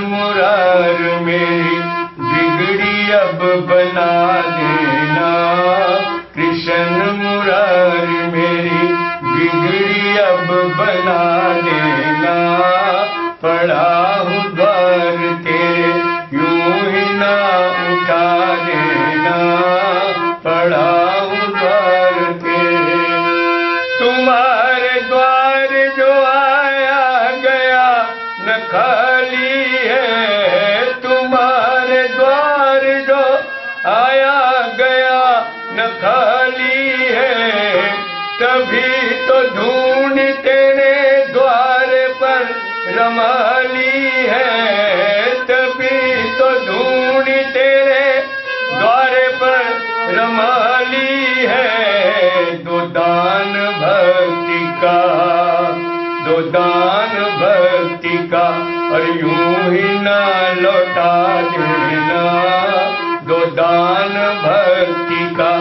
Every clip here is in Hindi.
मुरार मेरी बिगड़ी अब बना देना। कृष्ण मुरार मेरी बिगड़ी अब बना देना। पड़ा हूँ द्वार तेरे यूं ही ना उठा देना। पड़ा हूँ द्वार तेरे। तुम्हारे द्वार जो आया गया न खाली है। तुम्हारे द्वार जो आया गया न खाली है। तभी तो ढूंढ तेरे द्वार पर रमाली है। तभी तो ढूंढ तेरे द्वार पर रमाली है। दो दान भक्ति का, दो दान भक्ति का और यूं ही ना लौटा देना। दो दान भक्ति का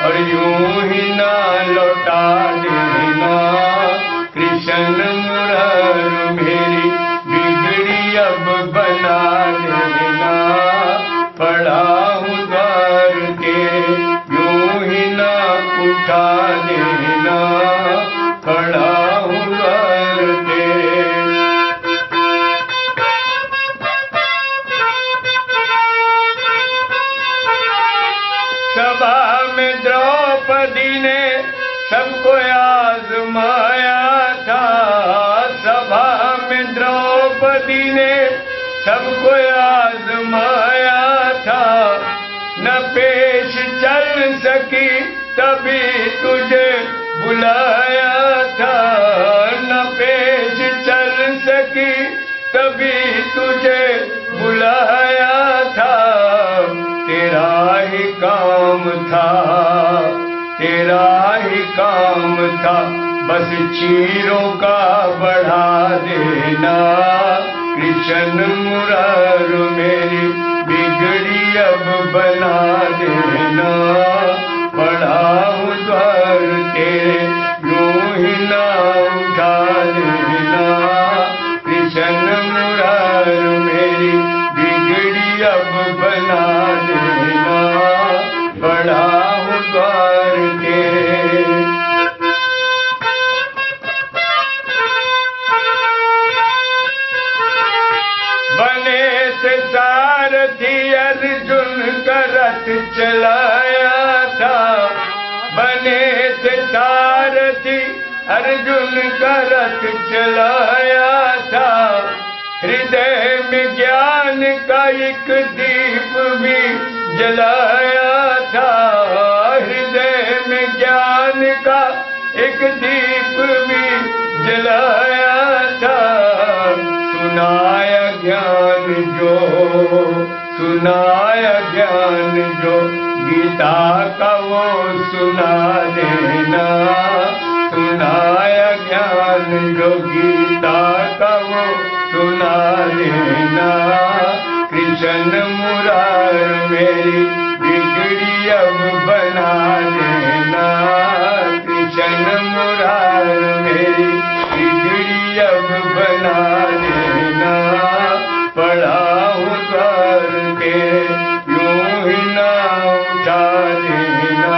और यूं ही ना लौटा देना। कृष्ण मुरार मेरी बिगड़ी अब बना देना। पड़ा हूँ द्वार तेरे यूं ही ना उठा देना। पड़ा हूँ द्वार तेरे। सभा में द्रौपदी ने सबको आजमाया था। सभा में द्रौपदी ने सबको आजमाया था। न पेश चल सकी तभी तुझे बुलाया था। न पेश चल सकी तभी तुझे बुलाया था। तेरा ही काम था, तेरा ही काम था बस चीरों का बढ़ा देना। कृष्ण मुरार मेरी बिगड़ी अब बना देना। पड़ा हूँ द्वार तेरे यूं ही ना उठा देना। कृष्ण मुरार मेरी बिगड़ी अब बना देना। पड़ा हूँ द्वार तेरे। बने से सारथी अर्जुन का रथ चलाया था। बने से सारथी अर्जुन का रथ चलाया था। हृदय में ज्ञान का एक दीप भी जलाया था। हृदय में ज्ञान का एक दीप भी जलाया था। सुनाया ज्ञान जो, सुनाया ज्ञान जो गीता का वो सुना देना। सुनाया ज्ञान जो गीता का वो सुना देना। कृष्ण मुरार मेरी बिगड़ी अब बना देना। कृष्ण मुरार मेरी बिगड़ी अब बना देना। पड़ा हूँ द्वार तेरे यूं ही ना उठा देना।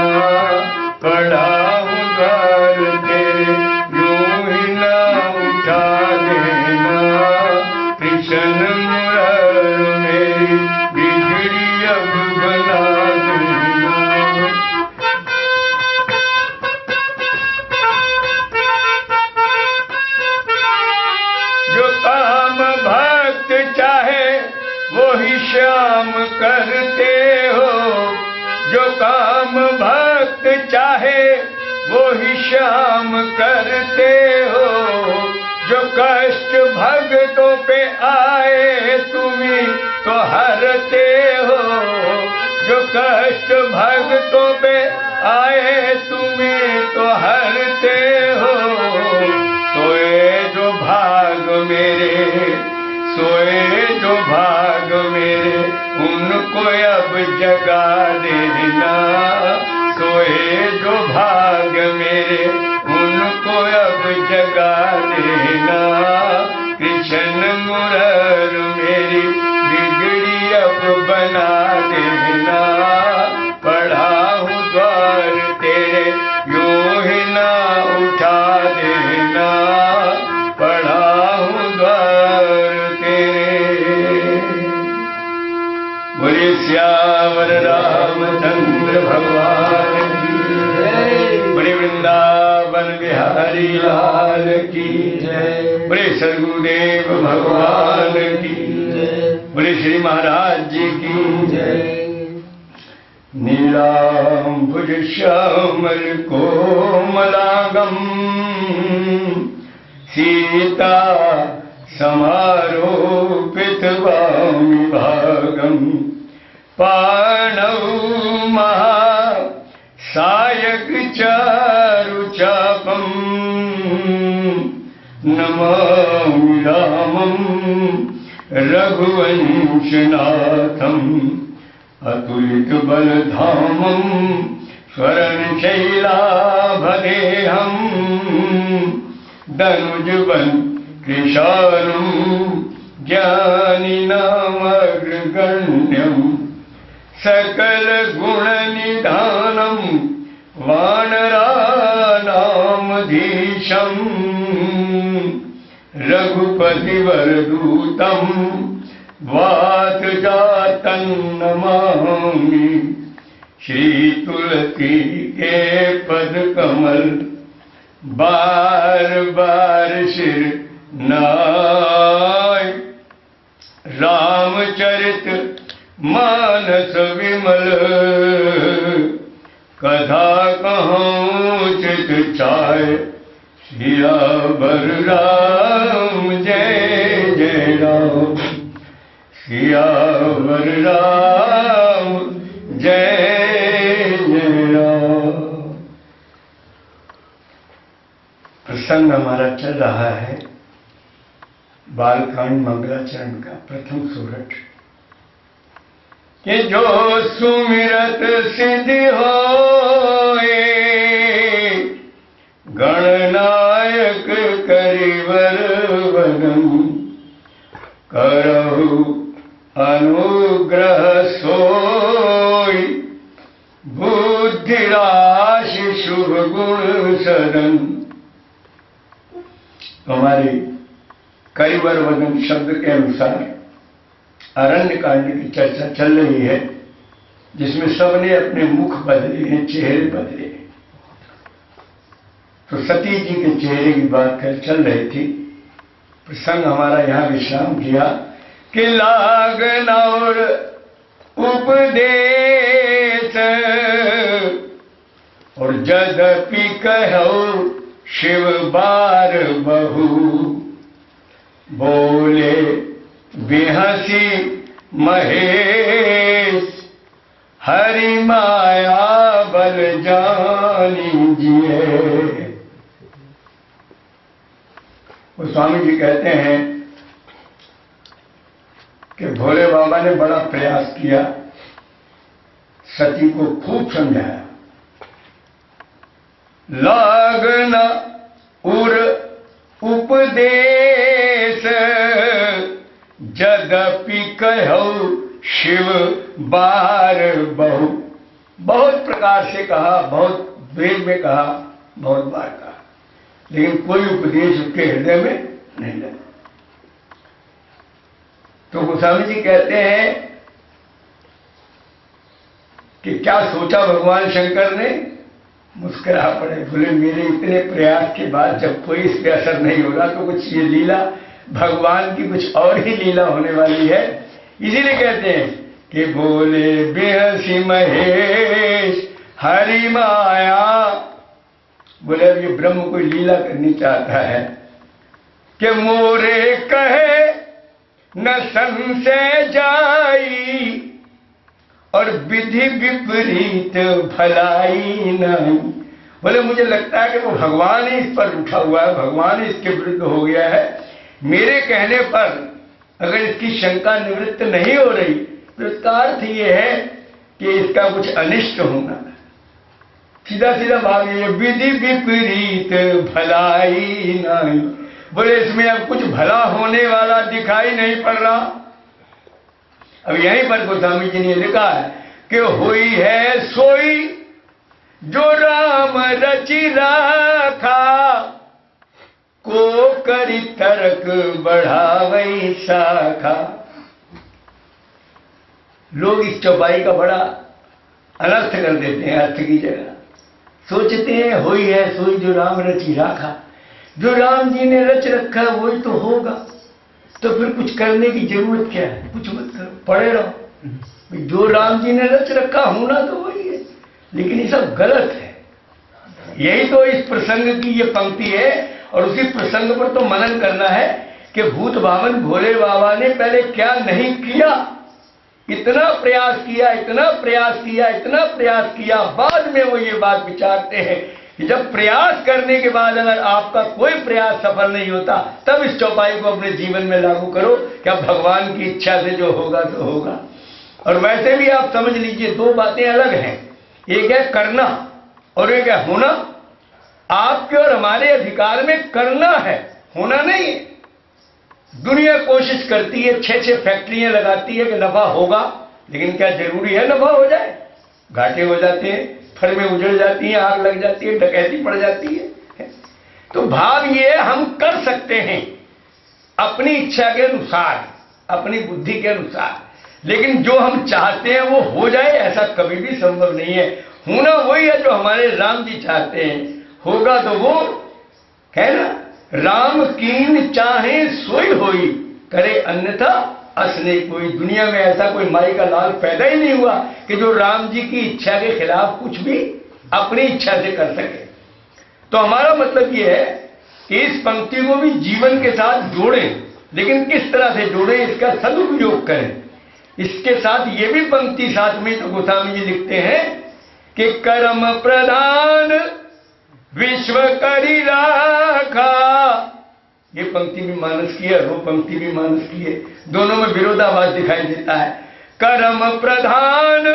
पड़ा हूँ द्वार तेरे यूं ही ना उठा देना। कृष्ण मुरार मेरी बिगड़ी अब बना देना। जो काम भक्त चाहे वो ही श्याम करते हो। जो काम भक्त चाहे वो ही श्याम करते हो। जो कष्ट भक्तों पे आए तुम्ही तो हरते हो। जो कष्ट भक्तों पे आए तुम्ही तो हरते हो। सोए जो भाग मेरे, सोए जो भाग मेरे उनको अब जगा देना। सोए जो भाग मेरे उनको अब जगा देना। कृष्ण मुरार मेरी भगवान की जय। बड़े वृंदावन बिहारी लाल की जय। बड़े सद्गुरुदेव भगवान की जय। बड़े श्री महाराज जी की जय। नीलांबुज श्यामल कोमलांगम सीता समारोपित वामिभागम पाणौ महा सायक चारुचापम नमामि रामं रघुवंशनाथम अतुलित बलधामं स्वरणशैलाभदेहं दनुजबल कृशानं ज्ञानिनामग्रगण्यं सकल गुणनिधानं वानराणामधीशं रघुपतिवरदूतं वातजातं नमामि। श्री तुलसी के पद कमल बार बार सिर नाय। रामचरित मानस विमल कथा कहूँ चित चाय। सियावर राम जय जय राम। सियावर राम जय जय राम। प्रसंग हमारा चल रहा है बालकांड मंगलाचरण का प्रथम सूरत कि जो सुमिरत सिद्धि होए गणनायक करिवर वदन करहु अनुग्रह सोई बुद्धि राशि शुभ गुण सदन। हमारी करिवर वदन शब्द के अनुसार अरण्य कांड की चर्चा चल रही है जिसमें सबने अपने मुख बदले हैं, चेहरे बदले हैं। तो सती जी के चेहरे की बात चल रही थी। प्रसंग हमारा यहाँ विश्राम किया कि लागन और उपदेश और जदपि कहो शिव बार बहु बोले बिहसी महेश हरि माया बल जानीजिए। वो स्वामी जी कहते हैं कि भोले बाबा ने बड़ा प्रयास किया, सती को खूब समझाया। लागना उर उपदेश जदपि कहो शिव बार बहु। बहुत प्रकार से कहा, बहुत वेद में कहा, बहुत बार कहा, लेकिन कोई उपदेश उसके हृदय में नहीं लगा। तो गोस्वामी जी कहते हैं कि क्या सोचा भगवान शंकर ने, मुस्कुरा पड़े, बोले मेरे इतने प्रयास के बाद जब कोई इस पे असर नहीं होगा तो कुछ ये लीला भगवान की कुछ और ही लीला होने वाली है। इसीलिए कहते हैं कि बोले बेहसी महेश हरि माया। बोले अब ये ब्रह्म कोई लीला करनी चाहता है कि मोरे कहे न संशय जाई और विधि विपरीत भलाई नहीं। बोले मुझे लगता है कि वो भगवान ही इस पर उठा हुआ है, भगवान ही इसके विरुद्ध हो गया है। मेरे कहने पर अगर इसकी शंका निवृत्त नहीं हो रही तो इसका अर्थ ये है कि इसका कुछ अनिष्ट होना। सीधा सीधा भाव ये विधि विपरीत भलाई नहीं। बोले इसमें अब कुछ भला होने वाला दिखाई नहीं पड़ रहा। अब यहीं पर गोस्वामी जी ने लिखा है कि हुई है सोई जो राम रचि राखा को करी तर्क बढ़ावई शाखा। लोग इस चौपाई का बड़ा अनर्थ कर देते हैं अर्थ की जगह। सोचते हैं होई है सोई जो राम रची राखा, जो राम जी ने रच रखा है वही तो होगा, तो फिर कुछ करने की जरूरत क्या है, कुछ मत करो, पड़े रहो। जो राम जी ने रच रखा होना तो वही है, लेकिन ये सब गलत है। यही तो इस प्रसंग की ये पंक्ति है, और उसी प्रसंग पर तो मनन करना है कि भूत बावन भोले बाबा ने पहले क्या नहीं किया, इतना प्रयास किया, इतना प्रयास किया, इतना प्रयास किया, बाद में वो ये बात विचारते हैं कि जब प्रयास करने के बाद अगर आपका कोई प्रयास सफल नहीं होता, तब इस चौपाई को अपने जीवन में लागू करो, क्या भगवान की इच्छा से जो होगा तो होगा। और वैसे भी आप समझ लीजिए दो बातें अलग हैं, एक है करना और एक है होना। आपके और हमारे अधिकार में करना है, होना नहीं है। दुनिया कोशिश करती है, 6-6 फैक्ट्रियां लगाती है कि नफा होगा, लेकिन क्या जरूरी है नफा हो जाए? घाटे हो जाते हैं, फर्में उजड़ जाती हैं, आग लग जाती है, डकैती पड़ जाती है। तो भाव ये हम कर सकते हैं अपनी इच्छा के अनुसार, अपनी बुद्धि के अनुसार, लेकिन जो हम चाहते हैं वो हो जाए ऐसा कभी भी संभव नहीं है। होना वही है जो हमारे राम जी चाहते हैं, होगा तो वो है ना, राम कीन चाहे सोई होई, करे अन्यथा असने कोई। दुनिया में ऐसा कोई माई का लाल पैदा ही नहीं हुआ कि जो राम जी की इच्छा के खिलाफ कुछ भी अपनी इच्छा से कर सके। तो हमारा मतलब ये है कि इस पंक्ति को भी जीवन के साथ जोड़ें, लेकिन किस तरह से जोड़ें, इसका सदुपयोग करें। इसके साथ ये भी पंक्ति साथ में तो गोस्वामी जी लिखते हैं कि कर्म प्रधान विश्व करी राखा। ये पंक्ति भी मानस की है, वो पंक्ति भी मानस की है, दोनों में विरोधाभास दिखाई देता है। कर्म प्रधान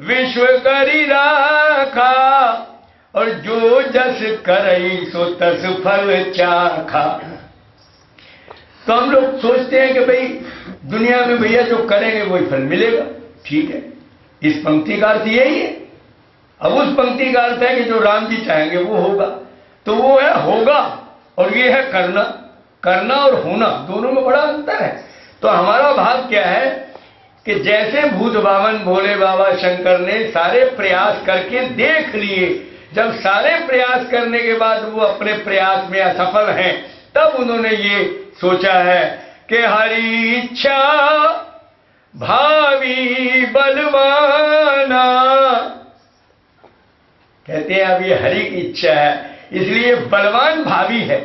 विश्व करी राखा, और जो जस करई सो तस फल चाखा। तो हम लोग सोचते हैं कि भाई दुनिया में भैया जो करेंगे वही फल मिलेगा, ठीक है, इस पंक्ति का अर्थ यही है। अब उस पंक्ति का अर्थ है कि जो राम जी चाहेंगे वो होगा, तो वो है होगा, और ये है करना। करना और होना दोनों में बड़ा अंतर है। तो हमारा भाव क्या है कि जैसे भूत बावन भोले बाबा शंकर ने सारे प्रयास करके देख लिए, जब सारे प्रयास करने के बाद वो अपने प्रयास में असफल हैं, तब उन्होंने ये सोचा है कि हरि इच्छा भावी बलवाना। कहते हैं अब ये हरि की इच्छा है, इसलिए बलवान भावी है,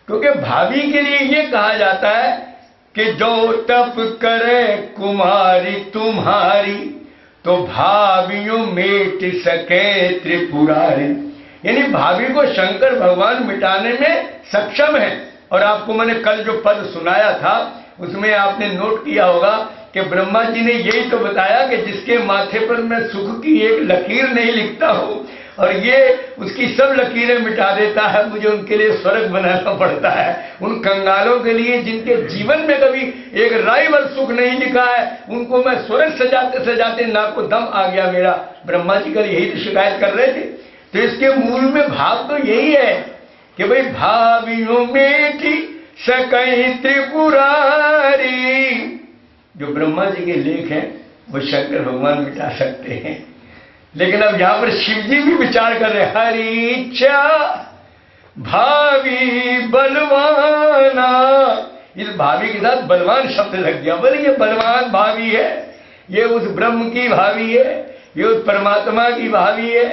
क्योंकि भावी के लिए ये कहा जाता है कि जो तप करे कुमारी तुम्हारी, तो भावियों मेट सके त्रिपुरारी। यानी भावी को शंकर भगवान मिटाने में सक्षम है। और आपको मैंने कल जो पद सुनाया था उसमें आपने नोट किया होगा कि ब्रह्मा जी ने यही तो बताया कि जिसके माथे पर मैं सुख की एक लकीर नहीं लिखता हूं और ये उसकी सब लकीरें मिटा देता है, मुझे उनके लिए स्वर्ग बनाना पड़ता है। उन कंगालों के लिए जिनके जीवन में कभी एक राई भर सुख नहीं लिखा है, उनको मैं स्वर्ग सजाते सजाते नाको दम आ गया मेरा। ब्रह्मा जी कल यही तो शिकायत कर रहे थे। तो इसके मूल में भाव तो यही है कि भाई भावियों मेटी सकई त्रिपुरारी। जो ब्रह्मा जी के लेख हैं वो शंकर भगवान मिटा सकते हैं, लेकिन अब यहां पर शिव जी भी विचार कर रहे हैं, हरि इच्छा भावी बलवाना। इस भावी के साथ बलवान शब्द लग गया। बोले ये बलवान भावी है, ये उस ब्रह्म की भावी है, ये उस परमात्मा की भावी है,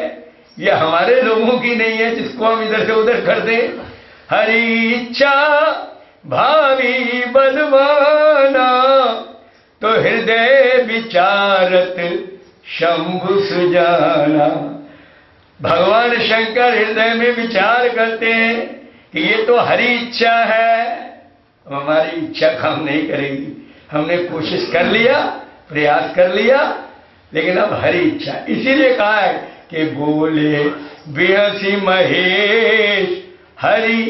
ये हमारे लोगों की नहीं है जिसको हम इधर से उधर कर दें। हरि इच्छा भावी बलवाना, तो हृदय विचारत शंभु सुजाना। भगवान शंकर हृदय में विचार करते हैं कि ये तो हरि इच्छा है, हमारी इच्छा काम नहीं करेगी। हमने कोशिश कर लिया, प्रयास कर लिया, लेकिन अब हरि इच्छा। इसीलिए कहा है कि बोले बेहसी महेश हरि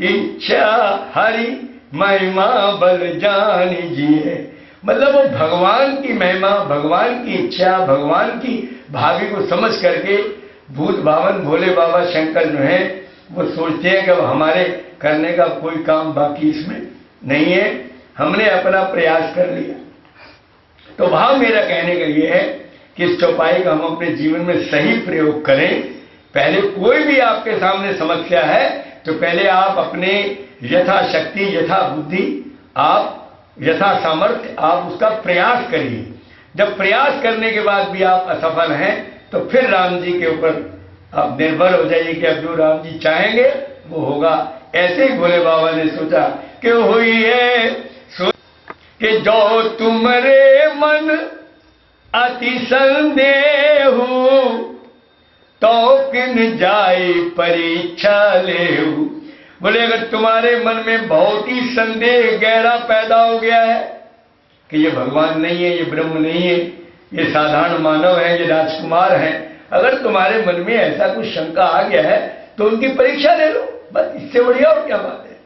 इच्छा हरि महिमा बल जान जिए। मतलब वो भगवान की महिमा, भगवान की इच्छा, भगवान की भावी को समझ करके भूत बावन भोले बाबा शंकर जो है वो सोचते हैं कि हमारे करने का कोई काम बाकी इसमें नहीं है, हमने अपना प्रयास कर लिया। तो भाव मेरा कहने का ये है कि इस चौपाई का हम अपने जीवन में सही प्रयोग करें। पहले कोई भी आपके सामने समस्या है तो पहले आप अपने यथाशक्ति, यथा बुद्धि, आप यथा सामर्थ्य आप उसका प्रयास करिए। जब प्रयास करने के बाद भी आप असफल हैं तो फिर राम जी के ऊपर आप निर्भर हो जाइए कि अब जो राम जी चाहेंगे वो होगा। ऐसे ही भोले बाबा ने सोचा कि हुई है कि जो तुम्हारे मन अति संदेह तो किन जाए परीक्षा लेहू। बोले अगर तुम्हारे मन में बहुत ही संदेह गहरा पैदा हो गया है कि ये भगवान नहीं है, ये ब्रह्म नहीं है, ये साधारण मानव है, ये राजकुमार है, अगर तुम्हारे मन में ऐसा कुछ शंका आ गया है तो उनकी परीक्षा ले लो, बस इससे बढ़िया और क्या बात है।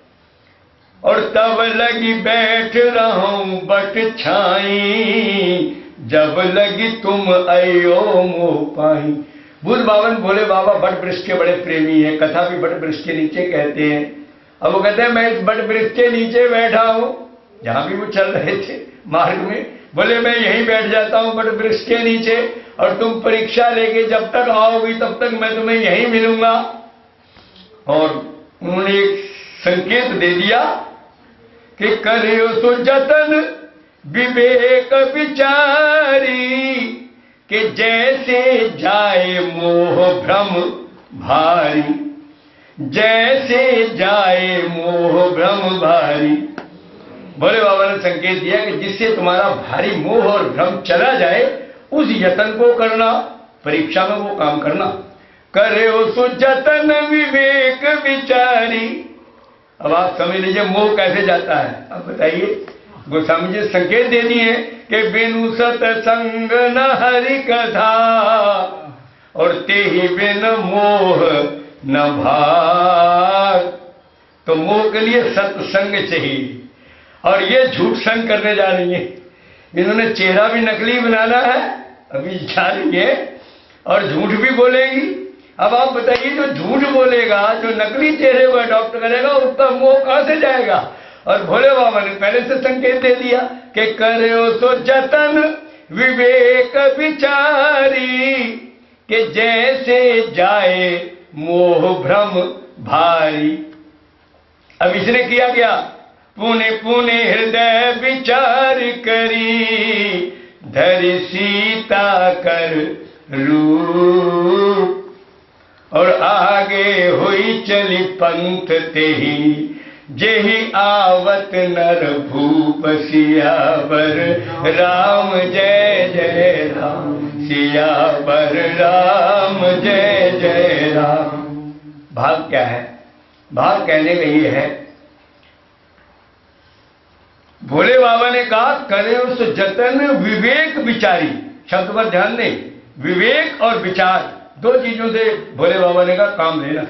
और तब लगी बैठ रहूं बट छाई जब लगी तुम अयो मोह पाई। बुद्ध बावन भोले बाबा बट वृक्ष के बड़े प्रेमी हैं, कथा भी बट वृक्ष के नीचे कहते हैं। अब वो कहते हैं मैं इस बट वृक्ष के नीचे बैठा हूं, जहां भी वो चल रहे थे मार्ग में, बोले मैं यहीं बैठ जाता हूं बट वृक्ष के नीचे, और तुम परीक्षा लेके जब तक आओगी तब तक मैं तुम्हें यहीं मिलूंगा। और उन्होंने एक संकेत दे दिया कि करियो तो जतन विवेक विचारी कि जैसे जाए मोह भ्रम भारी, जैसे जाए मोह भ्रम भारी। भोले बाबा ने संकेत दिया कि जिससे तुम्हारा भारी मोह और भ्रम चला जाए उस यतन को करना, परीक्षा में वो काम करना। करे सो जतन विवेक विचारी। अब आप समझ लीजिए मोह कैसे जाता है। अब बताइए, गोस्वामी जी संकेत दे दिए कि बिनु सतसंग न हरि कथा और ते ही बिन मोह न भाग। तो मोह के लिए सत्संग चाहिए, और ये झूठ संग करने जा रही है। इन्होंने चेहरा भी नकली बनाना है, अभी जा रही है, और झूठ भी बोलेगी। अब आप बताइए जो झूठ बोलेगा, जो नकली चेहरे को अडॉप्ट करेगा, उसका मोह कहां से जाएगा। और भोले बाबा ने पहले से संकेत दे दिया कि करो सो जतन विवेक विचारी कि जैसे जाए मोह भ्रम भारी। अब इसने किया क्या, पुणे पुणे हृदय विचार करी धरि सीता कर रूप। और आगे हुई चली पंथ तेही जेहि आवत नर भूप सियावर राम जय जय राम, सियावर राम जय जय राम। भाग क्या है, भाग कहने का ये है, भोले बाबा ने कहा करे उस जतन विवेक विचारी। शब्द पर ध्यान दें, विवेक और विचार दो चीजों से भोले बाबा ने कहा काम लेना।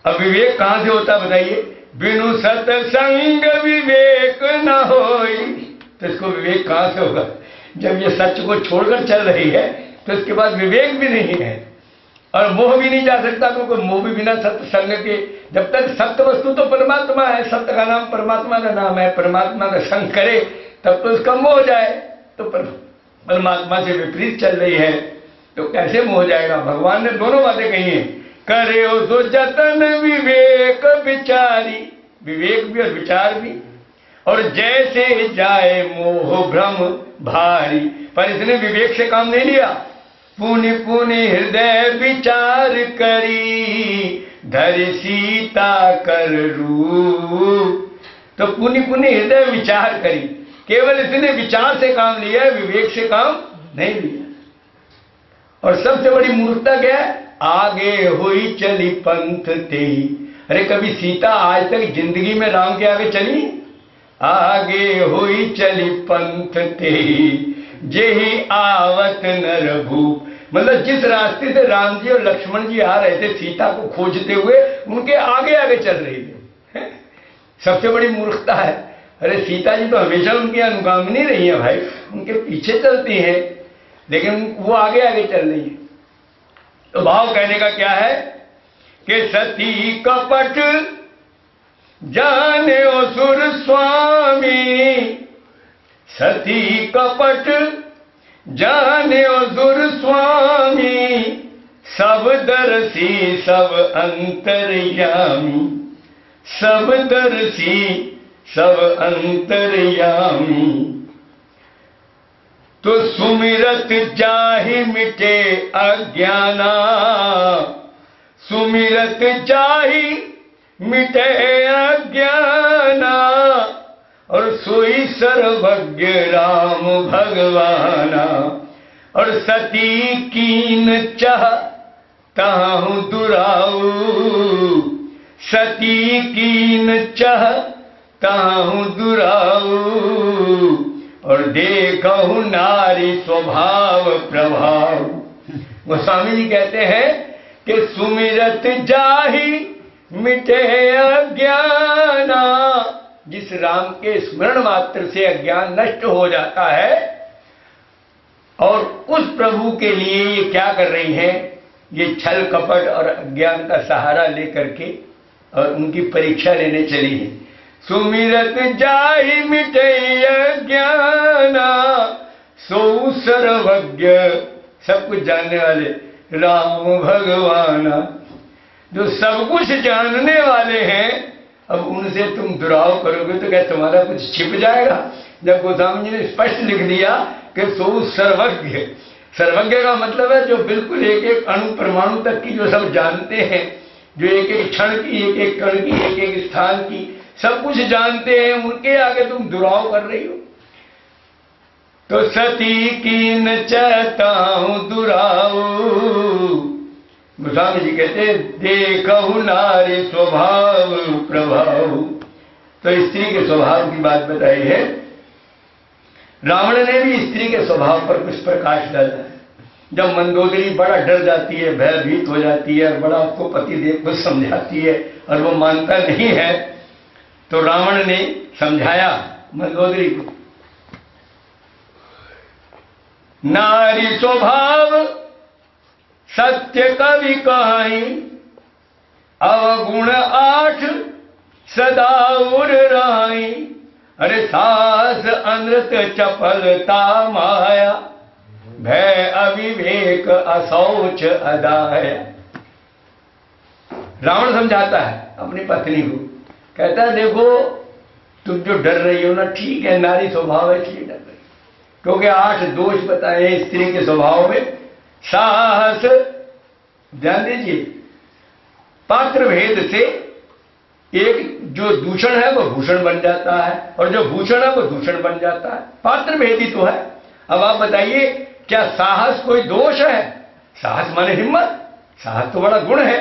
अब विवेक कहां से होता बताइए, बिनु सत्संग विवेक न होई। तो इसको विवेक कहां से होगा, जब ये सच को छोड़कर चल रही है तो इसके बाद विवेक भी नहीं है, और मोह भी नहीं जा सकता, क्योंकि मोह भी बिना सत्संग के, जब तक सत्य वस्तु तो परमात्मा है, सत्य का नाम परमात्मा का नाम है, परमात्मा का संग करे तब तो उसका मोह जाए। तो परमात्मा से विपरीत चल रही है तो कैसे मोह जाएगा। भगवान ने दोनों बातें कही हैं, करे सो जतन विवेक विचारी, विवेक भी और विचार भी, और जैसे जाए मोह भ्रम भारी। पर इसने विवेक से काम नहीं लिया, पुनि पुनि हृदय विचार करी धरि सीता कर रूप। तो पुनि पुनि हृदय विचार करी, केवल इसने विचार से काम लिया है, विवेक से काम नहीं लिया। और सबसे बड़ी मूर्खता क्या है, आगे हुई चली पंथ तेही। अरे कभी सीता आज तक जिंदगी में राम के आगे चली, आगे हुई चली पंथ तेही जेहि आवत नर भूप। मतलब जिस रास्ते से राम जी और लक्ष्मण जी आ रहे थे सीता को खोजते हुए, उनके आगे आगे चल रही थी। सबसे बड़ी मूर्खता है। अरे सीता जी तो हमेशा उनकी अनुगामिनी रही है भाई, उनके पीछे चलती हैं, लेकिन वो आगे आगे चल रही है। तो भाव कहने का क्या है कि सती कपट जाने असुर स्वामी, सती कपट जाने दुर स्वामी सब दर्शी सब अंतर्यामी, सब दर्शी सब अंतर्यामी। तो सुमिरत जाहि मिटे अज्ञाना, सुमिरत जाहि मिटे अज्ञाना, और सोई सर्वज्ञ राम भगवाना। और सती कीन चाह ताहु दुराऊ, सती कीन चाह ताहु दुराऊ। और देखहु नारी स्वभाव प्रभाव। गोस्वामी जी कहते हैं कि सुमिरत जाहि मिटे अज्ञाना, जिस राम के स्मरण मात्र से अज्ञान नष्ट हो जाता है। और उस प्रभु के लिए ये क्या कर रही हैं, ये छल कपट और अज्ञान का सहारा लेकर के और उनकी परीक्षा लेने चली है। सुमिरत जाहि मिटे अज्ञाना, सो सर्वज्ञ सब कुछ जानने वाले राम भगवाना। जो सब कुछ जानने वाले हैं, अब उनसे तुम दुराव करोगे तो क्या तुम्हारा कुछ छिप जाएगा। जब गोस्वामी जी ने स्पष्ट लिख दिया कि सो सर्वज्ञ, सर्वज्ञ का मतलब है जो बिल्कुल एक एक अणु परमाणु तक की जो सब जानते हैं, जो एक एक क्षण की, एक एक कण की, एक एक स्थान की सब कुछ जानते हैं, उनके आगे तुम दुराव कर रही हो। तो सती कीन चहताहु दुराऊ। गोस्वामी जी कहते देखहु नारी स्वभाव प्रभाव। तो स्त्री के स्वभाव की बात बताई है। रावण ने भी स्त्री के स्वभाव पर कुछ प्रकाश डाला है। जब मंदोदरी बड़ा डर जाती है, भयभीत हो जाती है, बड़ा उसको पति देव को समझाती है और वो मानता नहीं है, तो रावण ने समझाया मंदोदरी को, नारी स्वभाव सत्य कवि कहाई, अवगुण 8 सदा उर रहाई। अरे सास अनृत चपलता माया, भय अविवेक असौच अदाया। रावण समझाता है अपनी पत्नी को, कहता है देखो तुम जो डर रही हो ना, ठीक है, नारी स्वभाव है इसलिए डर रही, क्योंकि 8 दोष बताए स्त्री के स्वभाव में। साहस, ध्यान दीजिए, पात्र भेद से एक जो दूषण है वो भूषण बन जाता है, और जो भूषण है वो दूषण बन जाता है। पात्र भेद ही तो है। अब आप बताइए, क्या साहस कोई दोष है? साहस माने हिम्मत, साहस तो बड़ा गुण है,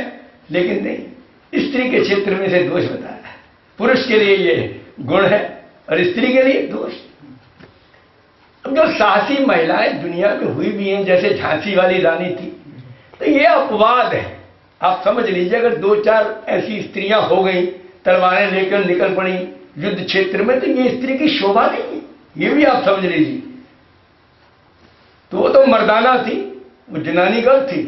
लेकिन नहीं, स्त्री के क्षेत्र में से दोष बताया है। पुरुष के लिए ये गुण है और स्त्री के लिए दोष। अब जो साहसी महिलाएं दुनिया में हुई भी हैं, जैसे झांसी वाली रानी थी, तो ये अपवाद है। आप समझ लीजिए, अगर 2-4 ऐसी स्त्रियां हो गई, तलवारें लेकर निकल पड़ी युद्ध क्षेत्र में, तो ये स्त्री की शोभा नहीं है, ये भी आप समझ लीजिए। तो वो तो मर्दाना थी, वो जनानी गर्ल थी,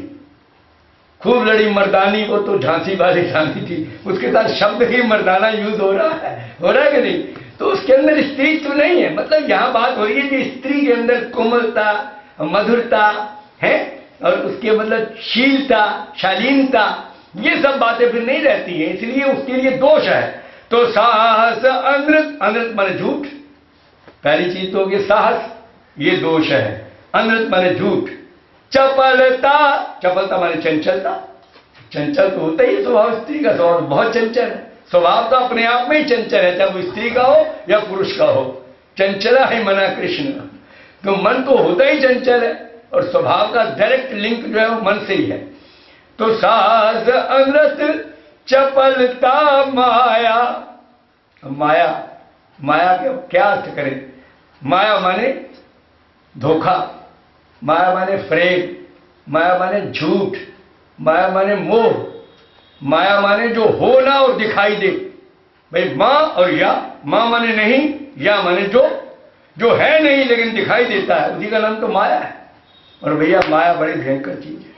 खूब लड़ी मर्दानी, वो तो झांसी वाली रानी थी, उसके साथ शब्द ही मर्दाना यूज हो रहा है कि नहीं? तो उसके अंदर स्त्रीत्व नहीं है। मतलब यहां बात हो रही है कि स्त्री के अंदर कोमलता, मधुरता है, और उसके मतलब शीलता, शालीनता, ये सब बातें फिर नहीं रहती हैं, इसलिए उसके लिए दोष है। तो साहस अनृत, अनृत माने झूठ, पहली चीज तो होगी साहस, ये दोष है। अनृत माने झूठ। चपलता, चपलता माने चंचलता, चंचल तो होता ही स्वभाव, स्त्री का स्वभाव बहुत चंचल है। स्वभाव तो अपने आप में ही चंचल है, चाहे वो स्त्री का हो या पुरुष का हो। चंचला है मना कृष्ण, तो मन तो होता ही चंचल है, और स्वभाव का डायरेक्ट लिंक जो है वो मन से ही है। तो साहस अनृत चपलता माया। माया, माया क्या अर्थ करें? माया माने धोखा, माया माने फ्रेम, माया माने झूठ, माया माने मोह, माया माने जो हो ना और दिखाई दे। भाई मां और या, मां माने नहीं, या माने जो है नहीं लेकिन दिखाई देता है, उसी का नाम तो माया है। और भैया माया बड़ी भयंकर चीज है।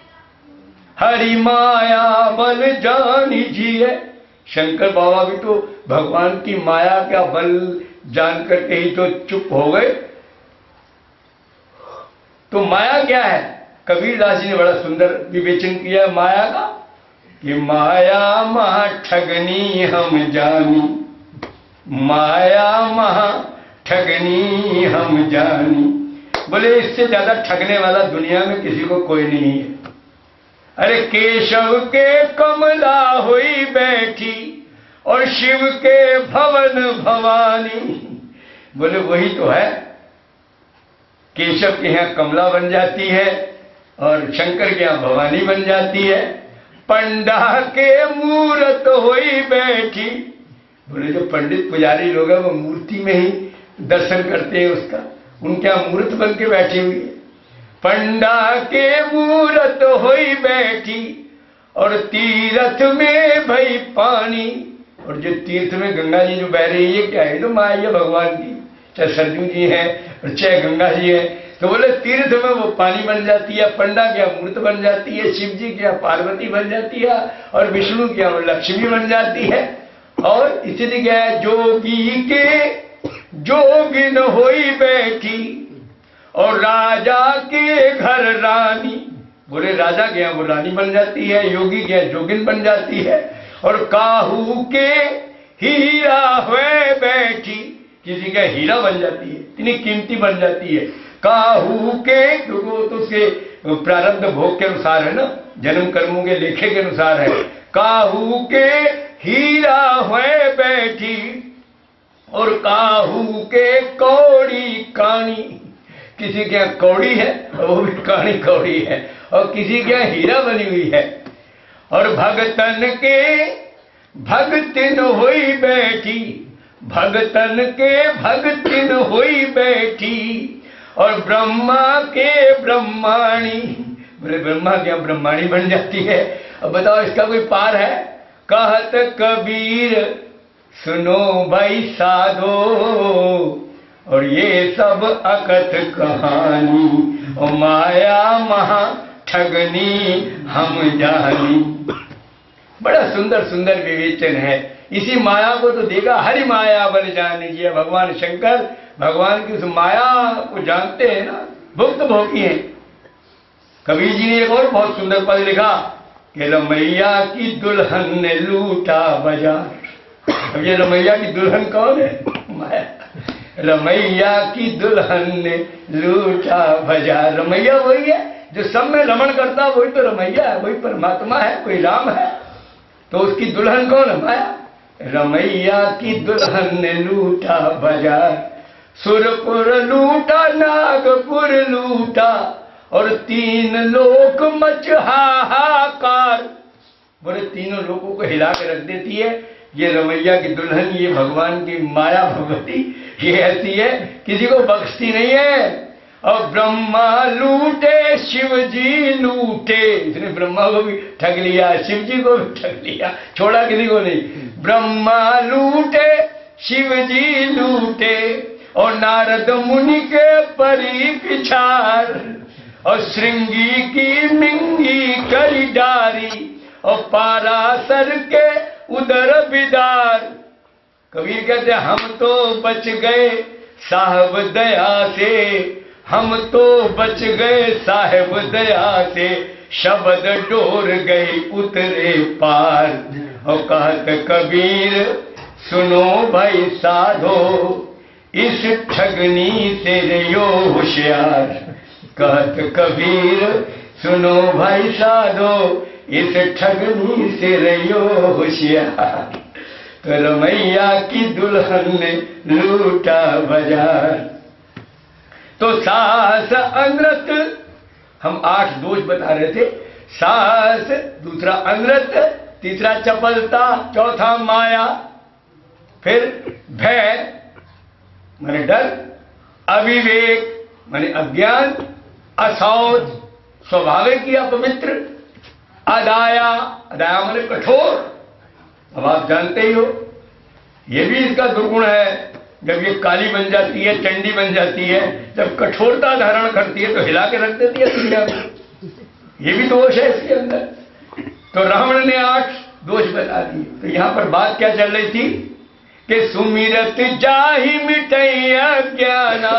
हरि माया बल जानी जिए। शंकर बाबा भी तो भगवान की माया का बल जान करके ही तो चुप हो गए। तो माया क्या है? कबीरदास जी ने बड़ा सुंदर विवेचन किया माया का कि माया महा ठगनी हम जानी, माया महा ठगनी हम जानी। बोले इससे ज्यादा ठगने वाला दुनिया में किसी को कोई नहीं है। अरे केशव के कमला हुई बैठी और शिव के भवन भवानी। बोले वही तो है, केशव के यहां कमला बन जाती है और शंकर के यहां भवानी बन जाती है। पंडा के मूरत हुई बैठी। बोले जो पंडित पुजारी लोग हैं वो मूर्ति में ही दर्शन करते हैं उसका, उनके यहां मूर्त बन के बैठी हुई है। पंडा के मूरत हुई बैठी और तीर्थ में भई पानी। और जो तीर्थ में गंगा जी जो बह रही है क्या है? तो माँ है भगवान की, चाहे सरजू जी है और चाहे गंगा जी है। तो बोले तीर्थ में वो पानी बन जाती है, पंडा क्या मूर्त बन जाती है, शिव जी क्या पार्वती बन जाती है और विष्णु क्या वो लक्ष्मी बन जाती है। और इसलिए क्या है? जोगी के जोगिन होई बैठी और राजा के घर रानी। बोले राजा क्या वो रानी बन जाती है, योगी क्या जोगिन बन जाती है। और काहू के हीरा हुए बैठी, किसी का हीरा बन जाती है, इतनी कीमती बन जाती है। काहू के, क्योंकि तो उसके प्रारब्ध भोग के अनुसार है ना, जन्म कर्मों के लेखे के अनुसार है। काहू के हीरा हुए बैठी और काहू के कौड़ी कानी। किसी के यहाँ कौड़ी है और वो भी कानी कौड़ी है, और किसी के यहाँ हीरा बनी हुई है। और भगतन के भगतिन हुई बैठी, भगतन के भगतिन हुई बैठी और ब्रह्मा के ब्रह्माणी। बोले ब्रह्मा क्या ब्रह्माणी बन जाती है। अब बताओ इसका कोई पार है? कहत कबीर सुनो भाई साधो और ये सब अकथ कहानी और माया महा ठगनी हम जानी। बड़ा सुंदर सुंदर विवेचन है। इसी माया को तो देखा, हरि माया बन जानी। भगवान शंकर भगवान की उस माया को जानते हैं ना, भुक्त भोगी हैं। कबीर जी ने एक और बहुत सुंदर पद लिखा कि रमैया की दुल्हन ने लूटा बाजार। अब ये रमैया की दुल्हन कौन है? माया। रमैया की दुल्हन ने लूटा बाजार। रमैया वही है जो सब में रमण करता, वही तो रमैया है, वही परमात्मा है, कोई राम है। तो उसकी दुल्हन कौन है? माया। रमैया की दुल्हन ने लूटा बाजार, सुरपुर लूटा नागपुर लूटा और तीन लोक मच हाहाकार। बोले तीनों लोगों को हिला के रख देती है ये रमैया की दुल्हन। ये भगवान की माया भगवती ये ऐसी है, किसी को बख्शती नहीं है। और ब्रह्मा लूटे शिव जी लूटे। इसने ब्रह्मा को भी ठग लिया, शिव जी को भी ठग लिया, छोड़ा किसी को नहीं। ब्रह्मा लूटे शिव जी लूटे और नारद मुनि के परी पिछार और श्रृंगी की मिंगी करी डारी और पारासर के उदर बिदार। कबीर कहते हम तो बच गए साहब दया से, हम तो बच गए साहब दया से, शब्द डोर गई उतरे पार। और कहत कबीर सुनो भाई साधो इस ठगनी से रहो होशियार। कहत कबीर सुनो भाई साधो इस ठगनी से रहो होशियार। तो रमैया की दुल्हन ने लूटा बाजार। तो सास अनृत, हम 8 दोष बता रहे थे। सास, दूसरा अनृत, तीसरा चपलता, चौथा माया, फिर भय माने डर, अविवेक माने अज्ञान, असौच स्वाभाविक या पवित्र, अदाया, अदाया माने कठोर। अब आप जानते ही हो ये भी इसका दुर्गुण है। जब ये काली बन जाती है, चंडी बन जाती है, जब कठोरता धारण करती है तो हिला के रख देती है दुनिया में। ये भी दोष है इसके अंदर। तो रावण ने 8 दोष बता दिए। तो यहां पर बात क्या चल रही थी कि सुमिरत जाहि मिटई अज्ञाना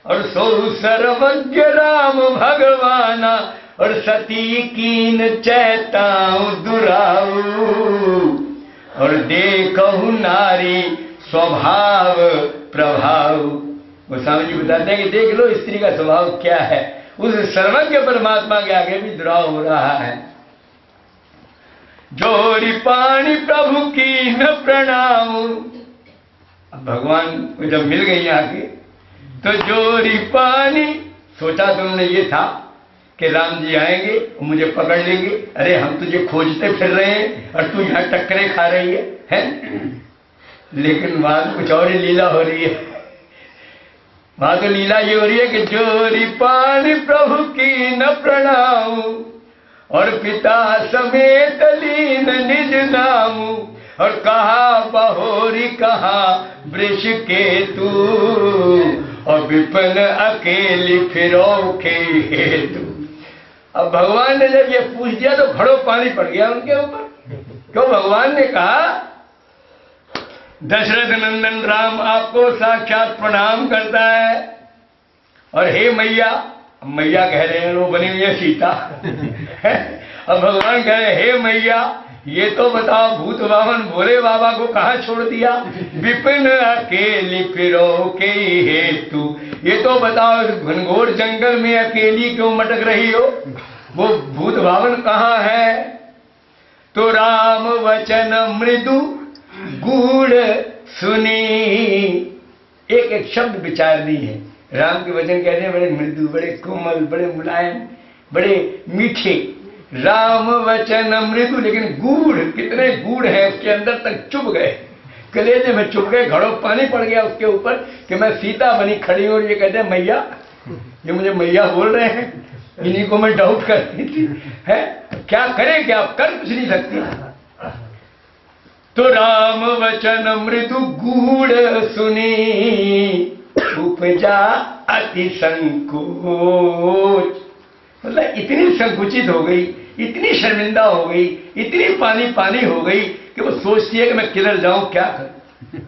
और सो सर्वज्ञ राम भगवाना, और सती कीन चैताऊ दुराऊ, और देखहु नारी स्वभाव प्रभाव। गोस्वामी जी बताते हैं कि देख लो स्त्री का स्वभाव क्या है, उस सर्वज्ञ परमात्मा के आगे भी दुराव हो रहा है। जोरी पानी प्रभु की न प्रणाम। अब भगवान को जब मिल गई आके तो जोरी पानी, सोचा तुमने ये था कि राम जी आएंगे मुझे पकड़ लेंगे, अरे हम तुझे खोजते फिर रहे हैं और तू यहाँ टक्करे खा रही है? लेकिन वहां कुछ और ही लीला हो रही है। वहां तो लीला ये हो रही है कि जोरी पानी प्रभु की न प्रणाम, और पिता समेत लीन निज नाम, और कहा बहोरी कहा वृष के तू, और विपिन अकेली फिरो के हेतु। अब भगवान ने जब ये पूछ दिया तो घड़ों पानी पड़ गया उनके ऊपर। क्यों? भगवान ने कहा दशरथ नंदन राम आपको साक्षात प्रणाम करता है, और हे मैया, मैया कह रहे हैं, वो बनी हुई है सीता। अब भगवान कह रहे हे मैया, ये तो बताओ भूत वाहन भोले बाबा को कहाँ छोड़ दिया? विपिन अकेली फिरो के हेतु, ये तो बताओ घनघोर जंगल में अकेली क्यों मटक रही हो? वो भूत भावन कहाँ है? तो राम वचन मृदु गूढ़ सुनी, एक एक शब्द विचारनी है। राम के वचन कहते हैं बड़े मृदु, बड़े कोमल, बड़े मुलायम, बड़े मीठे। राम वचन मृदु, लेकिन गूढ़, कितने गूढ़ है उसके अंदर तक चुभ गए, कलेजे में चुभ गए, घड़ों पानी पड़ गया उसके ऊपर कि मैं सीता बनी खड़ी हूं और ये कहते हैं मैया, ये मुझे मैया बोल रहे हैं, इन्हीं को मैं डाउट कर रही थी है। क्या करें, क्या कर कुछ नहीं सकती। तो राम वचन मृदु गूढ़ सुनी, उपजा अति संकोच। मतलब इतनी संकुचित हो गई, इतनी शर्मिंदा हो गई, इतनी पानी पानी हो गई कि वो सोचती है कि मैं किधर जाऊं, क्या करूं।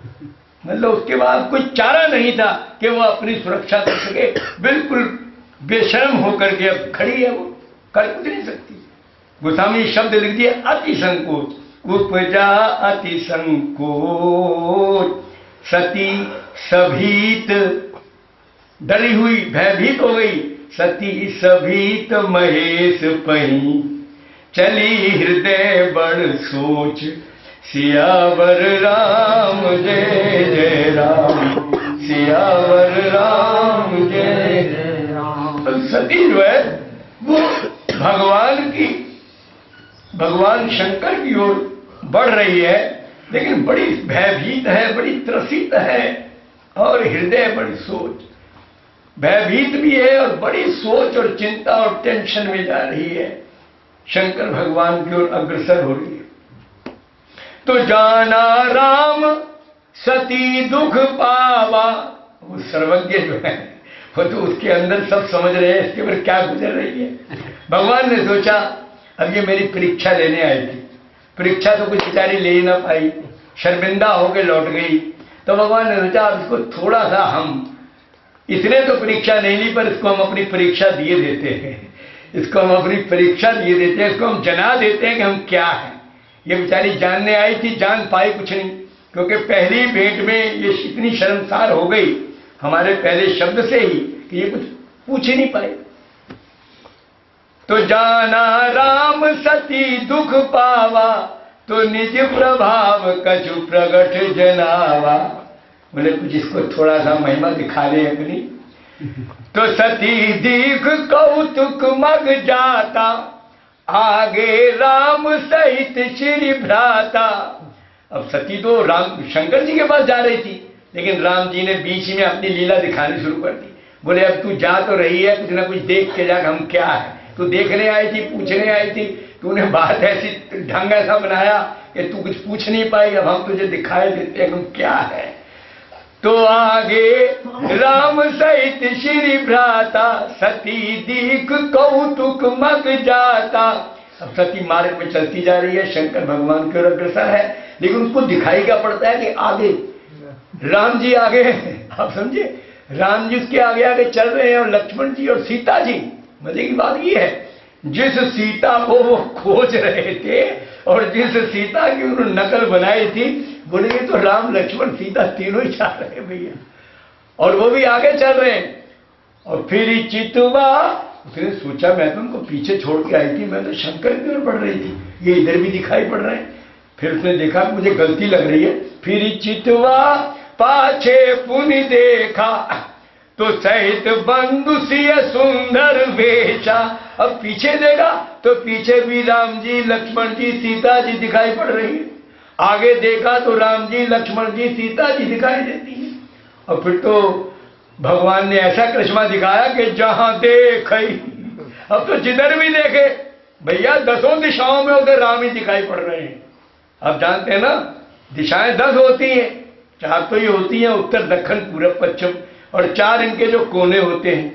मतलब उसके बाद कोई चारा नहीं था कि वो अपनी सुरक्षा कर सके। बिल्कुल बेशर्म होकर के अब खड़ी है, वो कर कुछ नहीं सकती। गोस्वामी शब्द लिख दिए अति संकोच, उपजा अति संकोच। सती सभीत, डरी हुई, भयभीत हो गई। सती सभीत महेश पही, चली हृदय बड़ सोच। सियावर राम जय जय राम, सियावर राम जय जय राम। सती जो है वो भगवान शंकर की ओर बढ़ रही है, लेकिन बड़ी भयभीत है, बड़ी त्रसित है, और हृदय बड़ी सोच। भयभीत भी है और बड़ी सोच और चिंता और टेंशन में जा रही है, शंकर भगवान की ओर अग्रसर हो रही है। तो जाना राम सती दुख पावा। वो सर्वज्ञ जो है वो तो उसके अंदर सब समझ रहे हैं इसके ऊपर क्या गुजर रही है। भगवान ने सोचा अब ये मेरी परीक्षा लेने आई थी, परीक्षा तो कुछ बेचारी ले ही ना पाई, शर्मिंदा होकर लौट गई। तो भगवान ने सोचा अब इसको थोड़ा सा हम, इसने तो परीक्षा नहीं ली पर इसको हम अपनी परीक्षा दिए देते हैं, इसको हम अपनी परीक्षा दिए देते हैं, इसको हम जना देते हैं कि हम क्या हैं। ये बेचारी जानने आई थी, जान पाई कुछ नहीं, क्योंकि पहली भेंट में ये इतनी शर्मसार हो गई हमारे पहले शब्द से ही कि ये कुछ पूछ ही नहीं पाई। तो जाना राम सती दुख पावा, तो निज प्रभाव कछु प्रगट जनावा। बोले कुछ इसको थोड़ा सा महिमा दिखा दे अपनी। तो सती दीख कौतुक मग जाता, आगे राम सहित श्री भ्राता। अब सती तो राम शंकर जी के पास जा रही थी, लेकिन राम जी ने बीच में अपनी लीला दिखानी शुरू कर दी। बोले अब तू जा तो रही है, कुछ ना कुछ देख के जा, हम क्या है। तू देखने आई थी, पूछने आई थी, तूने बात ऐसी ढंग ऐसा बनाया कि तू कुछ पूछ नहीं पाई, अब हम तुझे दिखाई देते हैं हम क्या है। तो आगे राम सहित श्री भ्राता, सती दीख कौतुक मग जाता। अब सती मार्ग में चलती जा रही है, शंकर भगवान की ओर अग्रसर है, लेकिन उसको दिखाई क्या पड़ता है कि आगे राम जी आगे हैं। आप समझे, राम जी उसके आगे आगे चल रहे हैं और लक्ष्मण जी और सीता जी, मजे की बात ये है, जिस सीता को वो खोज रहे थे और जिस सीता की उन्होंने नकल बनाई थी, बोले ये तो राम लक्ष्मण सीता तीनों ही जा रहे हैं भैया, और वो भी आगे चल रहे हैं। और फिर चितवा, उसने सोचा मैं तो उनको पीछे छोड़ के आई थी, मैं तो शंकर की ओर बढ़ रही थी, ये इधर भी दिखाई पड़ रहे हैं। फिर उसने देखा मुझे गलती लग रही है, फिर चितवा पाछे पुनि देखा तो सहित बंधु सिय सुंदर वेशा। अब पीछे देखा तो पीछे भी राम जी लक्ष्मण जी सीता जी दिखाई पड़ रही है, आगे देखा तो राम जी लक्ष्मण जी सीता जी दिखाई देती है। और फिर तो भगवान ने ऐसा करिश्मा दिखाया कि जहां देख, अब तो जिधर भी देखे भैया 10 दिशाओं में उधर राम ही दिखाई पड़ रहे हैं। आप जानते हैं ना, दिशाएं 10 होती हैं, 4 तो ये होती हैं उत्तर दक्षिण पूरब पश्चिम, और 4 इनके जो कोने होते हैं,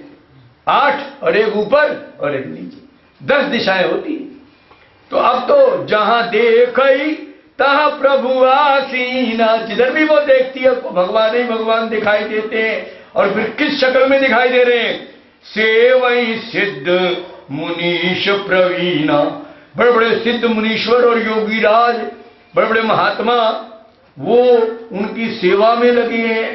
8 और एक ऊपर और एक नीचे, 10 दिशाएं होती हैं। तो अब तो जहां देख तहां प्रभु आसीना, जिधर भी वो देखती है उसको भगवान ही भगवान दिखाई देते हैं। और फिर किस शक्ल में दिखाई दे रहे हैं, सेवई सिद्ध मुनीश प्रवीणा, बड़े बड़े सिद्ध मुनीश्वर और योगीराज, बड़े बड़े महात्मा, वो उनकी सेवा में लगे हैं।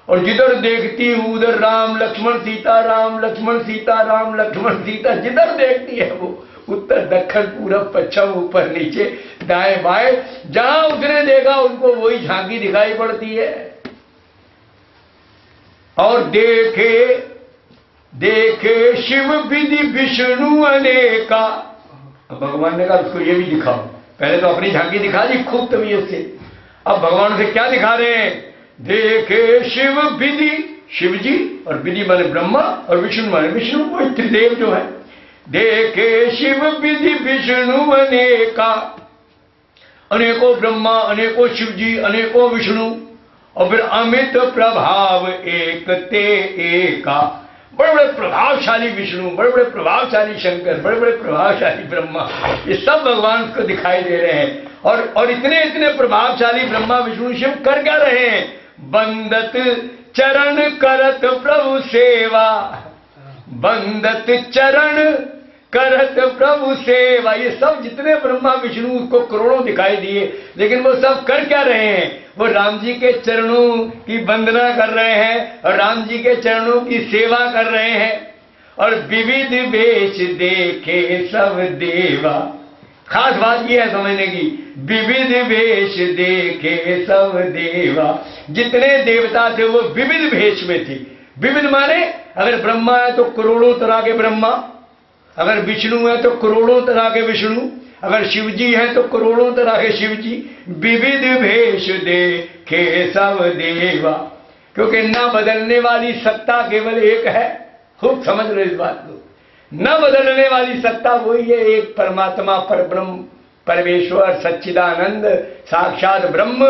और जिधर देखती हूं उधर राम लक्ष्मण सीता, राम लक्ष्मण सीता, राम लक्ष्मण सीता, जिधर देखती है वो उत्तर दक्षिण पूरब पश्चिम ऊपर नीचे दाएं बाएं, जहां उसने देखा उनको वही झांकी दिखाई पड़ती है। और देखे देखे शिव विधि विष्णु अनेका। अब भगवान ने कहा उसको ये भी दिखाओ, पहले तो अपनी झांकी दिखा दी खूब तबीयत से, अब भगवान से क्या दिखा रहे हैं, देखे शिव विधि, शिव जी और विधि माने ब्रह्मा और विष्णु माने विष्णु, वो त्रिदेव जो है। देखे शिव विधि विष्णु अनेका, अनेकों ब्रह्मा अनेकों शिव जी अनेकों विष्णु, और फिर अमित प्रभाव एक ते एका, बड़े बड़े प्रभावशाली विष्णु, बड़े बड़े प्रभावशाली शंकर, बड़े बड़े प्रभावशाली ब्रह्मा, ये सब भगवान को दिखाई दे रहे हैं। और इतने इतने प्रभावशाली ब्रह्मा विष्णु शिव कर क्या रहे हैं, बंदत चरण करत प्रभु सेवा, बंदत चरण करत प्रभु सेवा। ये सब जितने ब्रह्मा विष्णु उसको करोड़ों दिखाई दिए, लेकिन वो सब कर क्या रहे हैं, वो राम जी के चरणों की वंदना कर रहे हैं और राम जी के चरणों की सेवा कर रहे हैं। और विविध वेश देखे सब देवा, खास बात यह है समझने की, विविध वेश देखे सब देवा, जितने देवता थे वो विविध वेश में थे। विविध माने अगर ब्रह्मा है तो करोड़ों तरह के ब्रह्मा, अगर विष्णु है तो करोड़ों तरह के विष्णु, अगर शिव जी है तो करोड़ों तरह के शिव जी। विविध भेष देखे सब देवा, क्योंकि न बदलने वाली सत्ता केवल एक है, खूब समझ लो इस बात को, न बदलने वाली सत्ता वही है, एक परमात्मा परब्रह्म परमेश्वर सच्चिदानंद साक्षात ब्रह्म,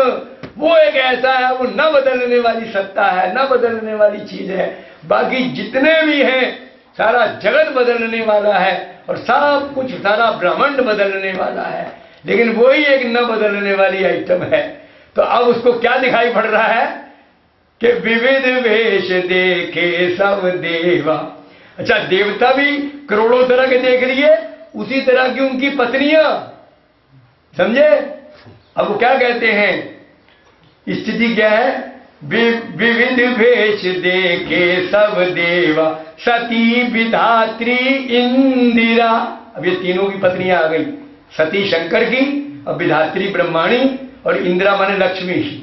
वो एक ऐसा है, वो न बदलने वाली सत्ता है, न बदलने वाली चीज है। बाकी जितने भी हैं सारा जगत बदलने वाला है और सब कुछ सारा ब्रह्मांड बदलने वाला है, लेकिन वही एक न बदलने वाली आइटम है। तो अब उसको क्या दिखाई पड़ रहा है कि विविध वेश देखे सब देवा। अच्छा, देवता भी करोड़ों तरह के देख लिए, उसी तरह की उनकी पत्नियां, समझे। अब वो क्या कहते हैं, स्थिति क्या है, विविध भेष देखे सब देवा, सती विधात्री इंदिरा। अब ये तीनों की पत्नियां आ गई, सती शंकर की और विधात्री ब्रह्माणी और इंदिरा माने लक्ष्मी की,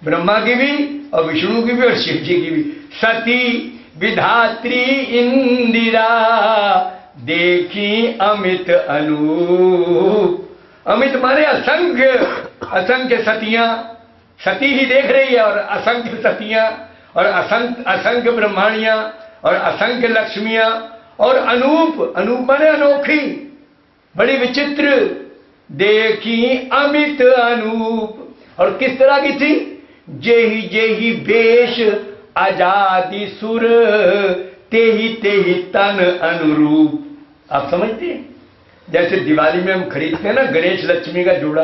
ब्रह्मा की भी और विष्णु की भी और शिव जी की भी। सती विधात्री इंदिरा देखी अमित अनूप। अमित माने असंख्य, असंख्य सतियां, सती ही देख रही है और असंख्य सतियां और असंख्य ब्रह्माणियां और असंख्य लक्ष्मियां और अनूप, अनूप माने अनोखी, बड़ी विचित्र, देखी अमित अनूप। और किस तरह की थी, जेहि जेहि वेश आजादी सुर, तेहि तेहि तन अनुरूप। आप समझते हैं, जैसे दिवाली में हम खरीदते हैं ना गणेश लक्ष्मी का जोड़ा,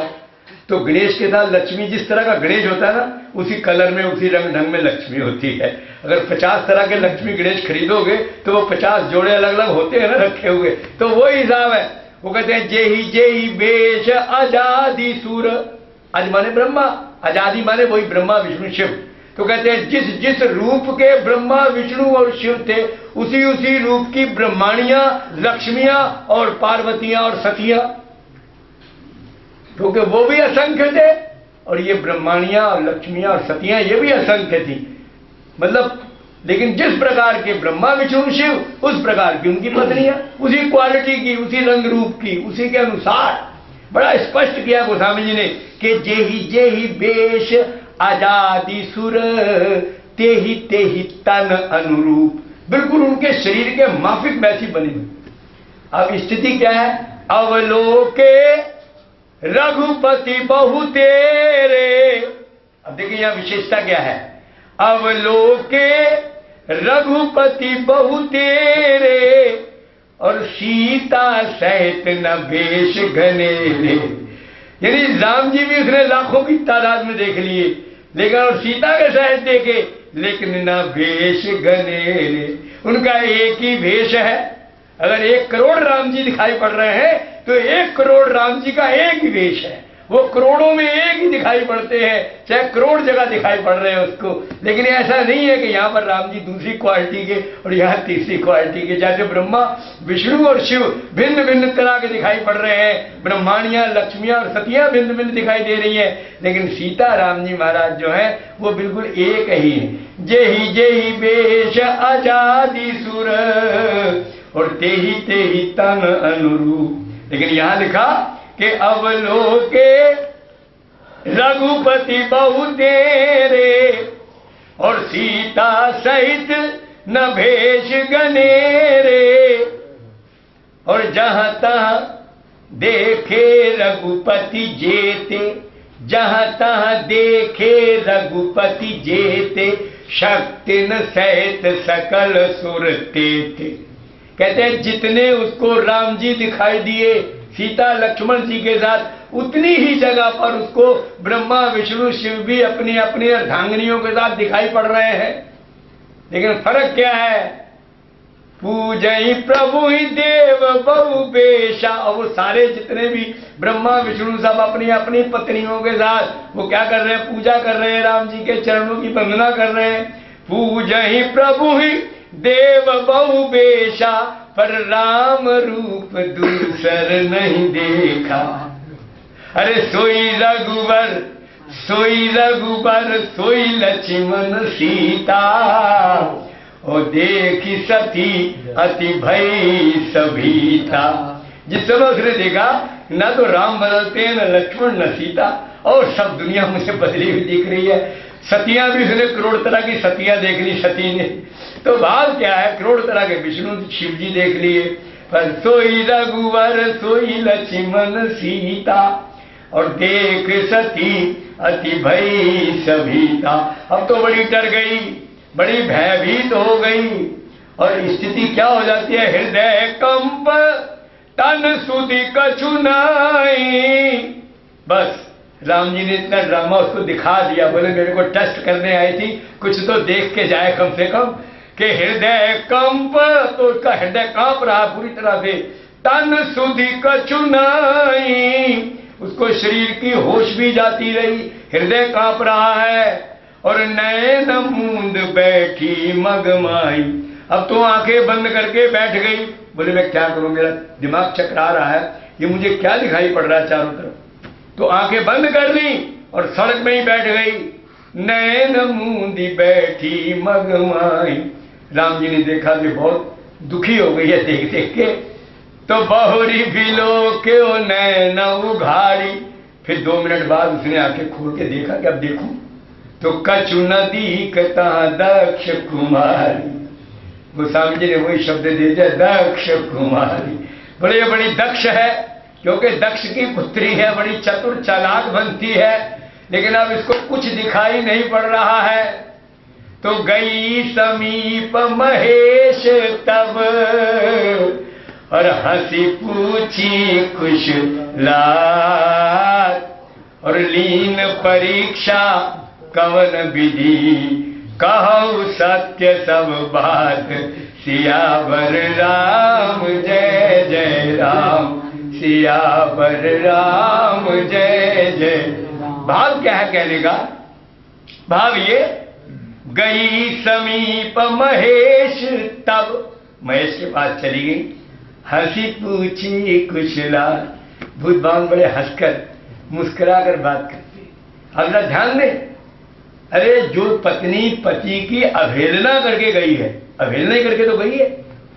तो गणेश के साथ लक्ष्मी, जिस तरह का गणेश होता है ना, उसी कलर में उसी रंग ढंग में लक्ष्मी होती है। अगर 50 तरह के लक्ष्मी गणेश खरीदोगे तो वो 50 जोड़े अलग अलग होते हैं ना रखे हुए, तो वो हिसाब है। वो कहते हैं जे ही बेश आजादी सुर, आज माने ब्रह्मा, आजादी माने वही ब्रह्मा विष्णु शिव। तो कहते हैं जिस जिस रूप के ब्रह्मा विष्णु और शिव थे, उसी उसी रूप की ब्रह्माणियां, लक्ष्मियां और पार्वतियां और सतियां, क्योंकि वो भी असंख्य थे और ये ब्रह्माणियां और लक्ष्मियां और सतियां ये भी असंख्य थी। मतलब लेकिन जिस प्रकार के ब्रह्मा विष्णु शिव, उस प्रकार की उनकी पत्नियां, उसी क्वालिटी की, उसी रंग रूप की, उसी के अनुसार। बड़ा स्पष्ट किया गोस्वामी जी ने कि जे ही बेश आजादी सुर, ते ही तन अनुरूप, बिल्कुल उनके शरीर के माफिक वैसी बनी हुई। अब स्थिति क्या है? अवलोके रघुपति बहु तेरे। अब देखिए यहां विशेषता क्या है? अवलोके रघुपति बहु तेरे और सीता सहित न बेश घनेरे। यानी राम जी भी उसने लाखों की तादाद में देख लिए, लेकिन और सीता के सहित देखे, लेकिन न भेष घनेरे। उनका एक ही भेष है। अगर 1 करोड़ राम जी दिखाई पड़ रहे हैं तो 1 करोड़ राम जी का एक ही वेश है। वो करोड़ों में एक ही दिखाई पड़ते हैं, चाहे करोड़ जगह दिखाई पड़ रहे हैं उसको। लेकिन ऐसा नहीं है कि यहाँ पर राम जी दूसरी क्वालिटी के और यहाँ तीसरी क्वालिटी के। जैसे ब्रह्मा विष्णु और शिव भिन्न भिन्न तरह के दिखाई पड़ रहे हैं, ब्रह्माणियां लक्ष्मियां और सतियां भिन्न भिन्न दिखाई दे रही हैं, लेकिन सीता राम जी महाराज जो है वो बिल्कुल एक ही है। जे ही बेश आजादी सुर और ते ही तन अनुरूप। लेकिन यहां लिखा कि अवलोके रघुपति बहु तेरे और सीता सहित न भेष घनेरे। और जहां तहां देखे रघुपति जेते, जहां तहां देखे रघुपति जेते, शक्ति न सहित सकल सुर तेते। कहते हैं जितने उसको राम जी दिखाई दिए सीता लक्ष्मण जी के साथ, उतनी ही जगह पर उसको ब्रह्मा विष्णु शिव भी अपनी अपनी अर्धांगिनियों के साथ दिखाई पड़ रहे हैं। लेकिन फर्क क्या है? पूजई प्रभु ही देव बहु बेशा। और वो सारे जितने भी ब्रह्मा विष्णु सब अपनी अपनी पत्नियों के साथ वो क्या कर रहे हैं? पूजा कर रहे हैं, राम जी के चरणों की वंदना कर रहे हैं। पूजई प्रभु ही देव बहु बेशा, पर राम रूप दूसर नहीं देखा। अरे सोई रघुवर सोई लक्ष्मण सीता, और देखी सती अति भई सभीता। जिस समय उसने देखा ना तो राम बदलते हैं, न लक्ष्मण न सीता, और सब दुनिया मुझे बदली हुई दिख रही है। सतियां भी उसने करोड़ तरह की सतियां देख ली सती ने। तो भाव क्या है? करोड़ तरह के विष्णु शिव जी देख लिए, पर सोई रघुवर सोई लक्ष्मण सीता, और देख सती अति भई सभीता। अब तो बड़ी डर गई, बड़ी भयभीत हो गई, और स्थिति क्या हो जाती है? हृदय कंप तन सुधि कछु नाई। बस राम जी ने इतना ड्रामा उसको दिखा दिया, बोले मेरे को टेस्ट करने आई थी, कुछ तो देख के जाए कम से कम। कि हृदय कंप, तो उसका हृदय कांप रहा पूरी तरह से। तन सुधि कछु नाई, उसको शरीर की होश भी जाती रही, हृदय कांप रहा है। और नैन मूंद बैठी मगमाई। अब तो आंखें बंद करके बैठ गई। बोले मैं क्या करूं, मेरा दिमाग चकरा रहा है, ये मुझे क्या दिखाई पड़ रहा है चारों तरफ। तो आंखें बंद कर ली और सड़क में ही बैठ गई। नैन मूंदी बैठी मगमाई। राम जी ने देखा कि बहुत दुखी हो गई है देख देख के, तो बहुरी बिलो के ओ नैन उघाड़ी। फिर 2 मिनट बाद उसने आंखें खोल के देखा कि अब देखूं, तो कछु नदी कता दक्ष कुमारी। गोस्वामी जी ने वही शब्द दे दिया, दक्ष कुमारी। बड़े बड़ी दक्ष है, क्योंकि दक्ष की पुत्री है, बड़ी चतुर चालाक बनती है। लेकिन अब इसको कुछ दिखाई नहीं पड़ रहा है। तो गई समीप महेश तब, और हंसी पूछी कुशलात। और लीन परीक्षा कवन विधि, कहु सत्य सब बात सियावर राम जय जय राम, सियावर राम जय जय। भाव क्या है कहने का? भाव ये, गई समीप महेश तब, महेश के पास चली गई, हंसी पूछी कुशलाल। भूत बावन बड़े हंसकर मुस्कुराकर बात करते। अब जरा ध्यान दे, अरे जो पत्नी पति की अवहेलना करके गई है, अवहेलना ही करके तो गई है,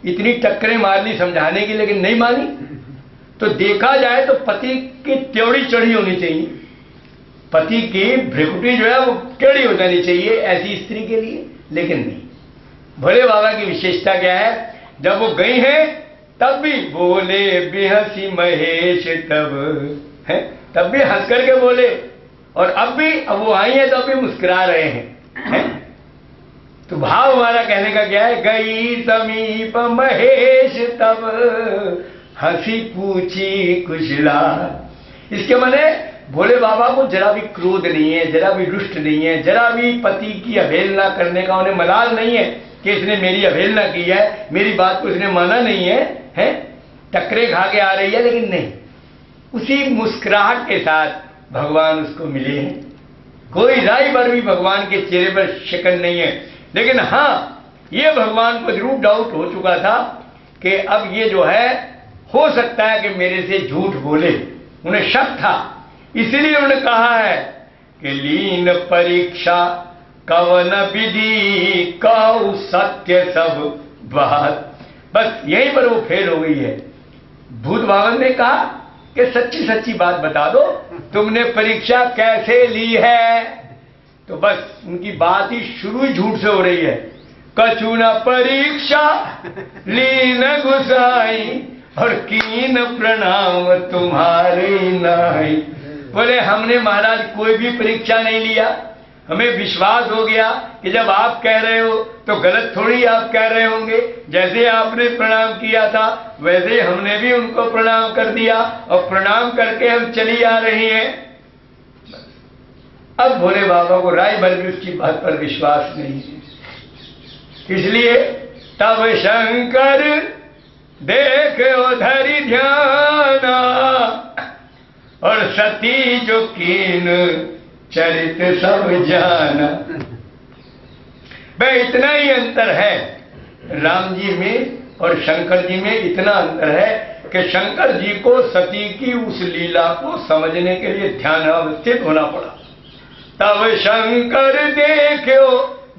इतनी टक्करें मार ली समझाने की, लेकिन नहीं मानी, तो देखा जाए तो पति की त्योड़ी चढ़ी होनी चाहिए, पति की भ्रिकुटी जो है वो टेढ़ी हो जानी चाहिए ऐसी स्त्री के लिए, लेकिन नहीं। भोले बाबा की विशेषता क्या है? जब वो गई है तब भी बोले बेहसी महेश तब, है तब भी हंस करके बोले, और अब भी, अब वो आई है तो अब भी मुस्कुरा रहे हैं, है? तो भाव हमारा कहने का क्या है? गई समीप महेश तब हंसी पूछी कुशला। इसके माने भोले बाबा को जरा भी क्रोध नहीं है, जरा भी रुष्ट नहीं है, जरा भी पति की अवहेलना करने का उन्हें मलाल नहीं है कि इसने मेरी अवहेलना की है, मेरी बात को इसने माना नहीं है, हैं? टकरे खा के आ रही है, लेकिन नहीं, उसी मुस्कुराहट के साथ भगवान उसको मिले हैं। कोई राय भर भी भगवान के चेहरे पर शिकन नहीं है, लेकिन हाँ, ये भगवान को जरूर डाउट हो चुका था कि अब ये जो है हो सकता है कि मेरे से झूठ बोले, उन्हें शक था, इसलिए उन्होंने कहा है कि लीन परीक्षा कवन विधि, कहु सत्य सब बात। बस यहीं पर वो फेल हो गई है। भूत बावन ने कहा कि सच्ची सच्ची बात बता दो, तुमने परीक्षा कैसे ली है? तो बस उनकी बात ही शुरू ही झूठ से हो रही है। कछु न परीक्षा लीन गुसाई, और कीन प्रणाम तुम्हारे नहीं। बोले हमने महाराज कोई भी परीक्षा नहीं लिया, हमें विश्वास हो गया कि जब आप कह रहे हो तो गलत थोड़ी आप कह रहे होंगे, जैसे आपने प्रणाम किया था वैसे हमने भी उनको प्रणाम कर दिया, और प्रणाम करके हम चली आ रही हैं। अब भोले बाबा को राय भर भी उसकी बात पर विश्वास नहीं है, इसलिए तब शंकर देखो धरि ध्याना, और सती जो कीन चरित सब जाना। भाई इतना ही अंतर है राम जी में और शंकर जी में, इतना अंतर है कि शंकर जी को सती की उस लीला को समझने के लिए ध्यान अवस्थित होना पड़ा। तब शंकर देखो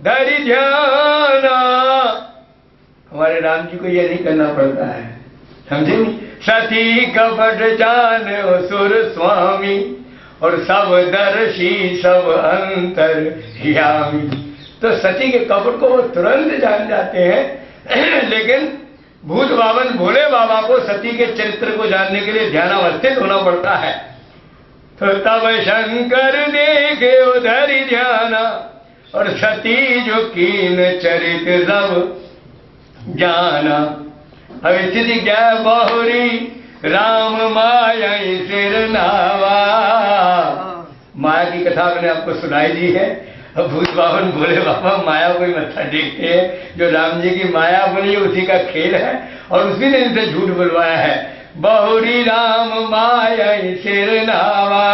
धरि ध्याना, हमारे राम जी को यह नहीं करना पड़ता है, समझे नहीं? सती कपट जाने सुर स्वामी, और सब दर्शी सब अंतर यामी। तो सती के कपट को वो तुरंत जान जाते हैं, लेकिन भूत बावन भोले बाबा को सती के चरित्र को जानने के लिए ध्यानावस्थित होना पड़ता है। तो तब शंकर देखे उधर ध्याना, और सती जो कीन चरित सब जाना। अब स्थिति क्या है? बहुरी राम माया सिर नावा। माया की कथा मैंने आपको सुनाई दी है। अब भूत बावन भोले बाबा माया को ही मत्था टेकते हैं, जो राम जी की माया बनी उसी का खेल है, और उसी ने इनसे झूठ बुलवाया है। बहुरी राम माया सिर नावा,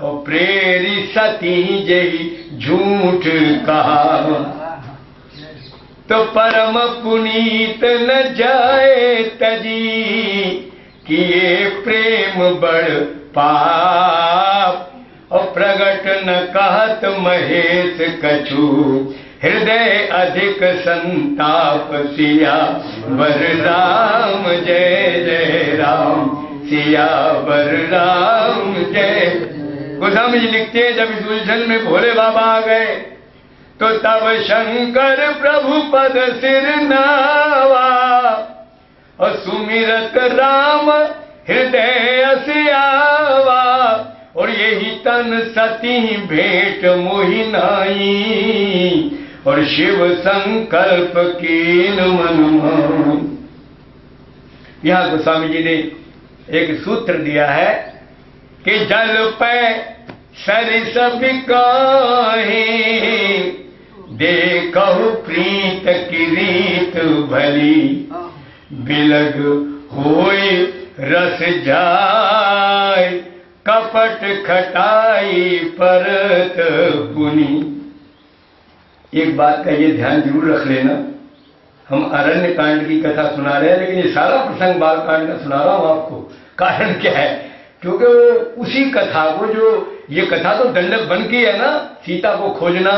और प्रेरी सती जही झूठ कहा। तो परम पुनीत न जाए तजी, किए प्रेम बड़ पाप। और प्रगट न कहत महेश कछु, हृदय अधिक संताप। सिया वर राम जय जय राम, सिया वर राम जय। गोस्वामी जी लिखते हैं, जब इस उलझन में भोले बाबा आ गए तो तब शंकर प्रभु पद सिर नावा, और सुमिरत राम हृदय से आवा। और यही तन सती भेंट मोहि नाई, और शिव संकल्प कीन मन माई। यहां गोस्वामी जी ने एक सूत्र दिया है कि जल पे सरिस बिकाहे, देखहु प्रीत की रीत भली, बिलग होय रस जाय, कपट खटाई परत पुनि। एक बात का ये ध्यान जरूर रख लेना, हम अरण्य कांड की कथा सुना रहे हैं, लेकिन ये सारा प्रसंग बाल कांड का सुना रहा हूं आपको। कारण क्या है? क्योंकि वो उसी कथा को, जो ये कथा तो दंडक बन की है ना, सीता को खोजना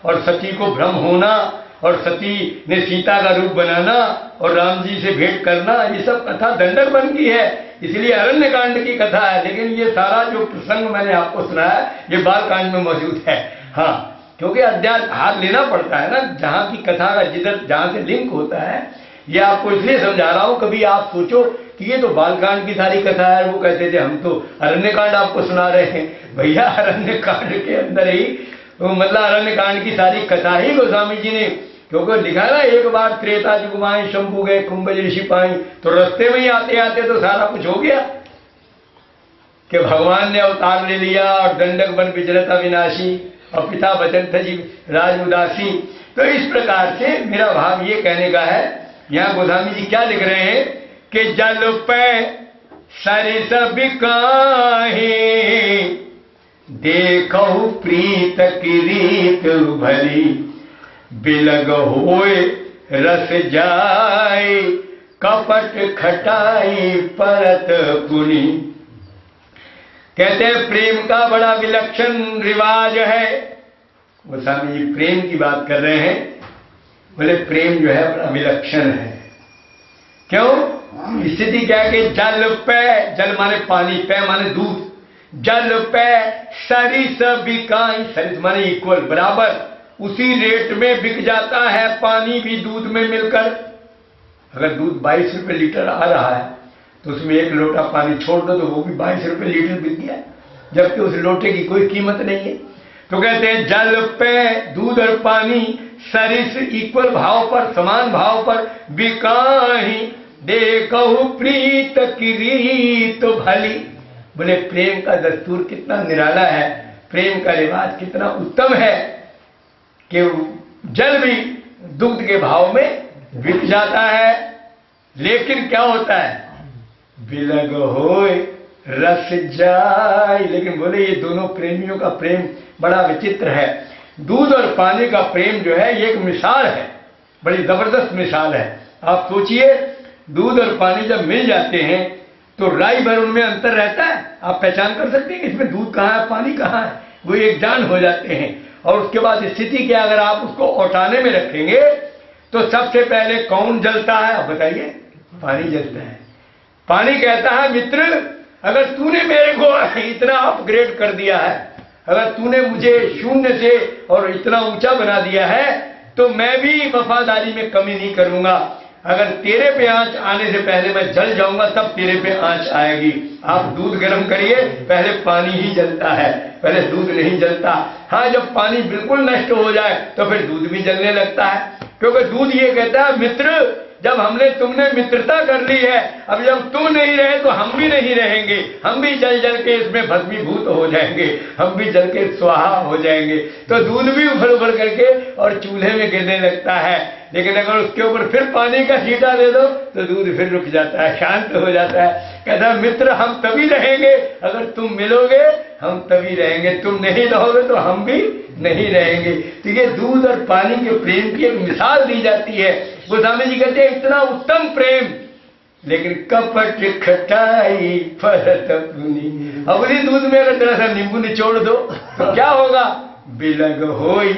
और सती को भ्रम होना और सती ने सीता का रूप बनाना और राम जी से भेंट करना, ये सब कथा दंडक बन की है, इसलिए अरण्य कांड की कथा है। लेकिन ये सारा जो प्रसंग मैंने आपको सुनाया ये बाल कांड में मौजूद है। हाँ, क्योंकि अध्याय हाथ लेना पड़ता है ना, जहाँ की कथा का जिधर जहाँ से लिंक होता है। ये आपको इसलिए समझा रहा हूँ, कभी आप सोचो कि ये तो बालकांड की सारी कथा है, वो कहते थे हम तो अरण्य कांड आपको सुना रहे हैं। भैया अरण्य कांड के अंदर ही मतलब अरण्य कांड की सारी कथा ही गोस्वामी जी ने, क्योंकि लिखा ना, एक बार त्रेता युग माई शंभु गए कुंभज ऋषि पाई, तो रास्ते में ही आते आते तो सारा कुछ हो गया कि भगवान ने अवतार ले लिया और दंडक बन विचरता विनाशी और पिता वचन थे जी राज उदासी। तो इस प्रकार से मेरा भाव ये कहने का है, यहाँ गोस्वामी जी क्या लिख रहे हैं कि जल पे सरिस बिकाहे, देखहु प्रीत की रीत भली, बिलग होय रस जाय, कपट खटाई परत पुनि। कहते हैं प्रेम का बड़ा विलक्षण रिवाज है। गोस्वामी जी प्रेम की बात कर रहे हैं, बोले प्रेम जो है बड़ा विलक्षण है। क्यों? स्थिति क्या है कि जल पे, जल माने पानी, पे माने दूध, जल पे सरिस बिकाई, सरिस माने इक्वल, बराबर, उसी रेट में बिक जाता है पानी भी दूध में मिलकर। अगर दूध 22 रुपए लीटर आ रहा है तो उसमें एक लोटा पानी छोड़ दो तो वो भी 22 रुपए लीटर बिक गया, जबकि उस लोटे की कोई कीमत नहीं है। तो कहते हैं जल पे, दूध और पानी, सरिस इक्वल भाव पर, समान भाव पर, बिकाही, देखहु प्रीत की रीत भली। बोले प्रेम का दस्तूर कितना निराला है, प्रेम का रिवाज कितना उत्तम है कि जल भी दुग्ध के भाव में बिक जाता है। लेकिन क्या होता है? बिलग होय रस जाय। लेकिन बोले ये दोनों प्रेमियों का प्रेम बड़ा विचित्र है। दूध और पानी का प्रेम जो है ये एक मिसाल है, बड़ी जबरदस्त मिसाल है। आप सोचिए, दूध और पानी जब मिल जाते हैं तो राई भर उनमें अंतर रहता है। आप पहचान कर सकते हैं कि इसमें दूध कहाँ है पानी कहाँ है, वो एक जान हो जाते हैं। और उसके बाद स्थिति क्या, अगर आप उसको औटाने में रखेंगे तो सबसे पहले कौन जलता है? आप बताइए। पानी जलता है। पानी कहता है मित्र, अगर तूने मेरे को इतना अपग्रेड कर दिया है, अगर तूने मुझे शून्य से और इतना ऊंचा बना दिया है, तो मैं भी वफादारी में कमी नहीं करूंगा। अगर तेरे पे आंच आने से पहले मैं जल जाऊंगा तब तेरे पे आंच आएगी। आप दूध गर्म करिए, पहले पानी ही जलता है, पहले दूध नहीं जलता। हाँ, जब पानी बिल्कुल नष्ट हो जाए तो फिर दूध भी जलने लगता है, क्योंकि दूध ये कहता है मित्र, जब तुमने मित्रता कर ली है, अब जब तुम नहीं रहे तो हम भी नहीं रहेंगे, हम भी जल जल के इसमें भस्मीभूत हो जाएंगे, हम भी जल के स्वाहा हो जाएंगे। तो दूध भी उभर उभर करके और चूल्हे में गिरने लगता है। लेकिन अगर उसके ऊपर फिर पानी का छींटा दे दो तो दूध फिर रुक जाता है, शांत हो जाता है। कहता है मित्र, हम तभी रहेंगे अगर तुम मिलोगे, हम तभी रहेंगे, तुम नहीं रहोगे तो हम भी नहीं रहेंगे। तो ये दूध और पानी के प्रेम की एक मिसाल दी जाती है। गोस्वामी जी कहते हैं इतना उत्तम प्रेम, लेकिन कपट खटाई परत पुनि। अब उसी दूध में अगर थोड़ा सा नींबू निचोड़ दो तो क्या होगा? बिलग होई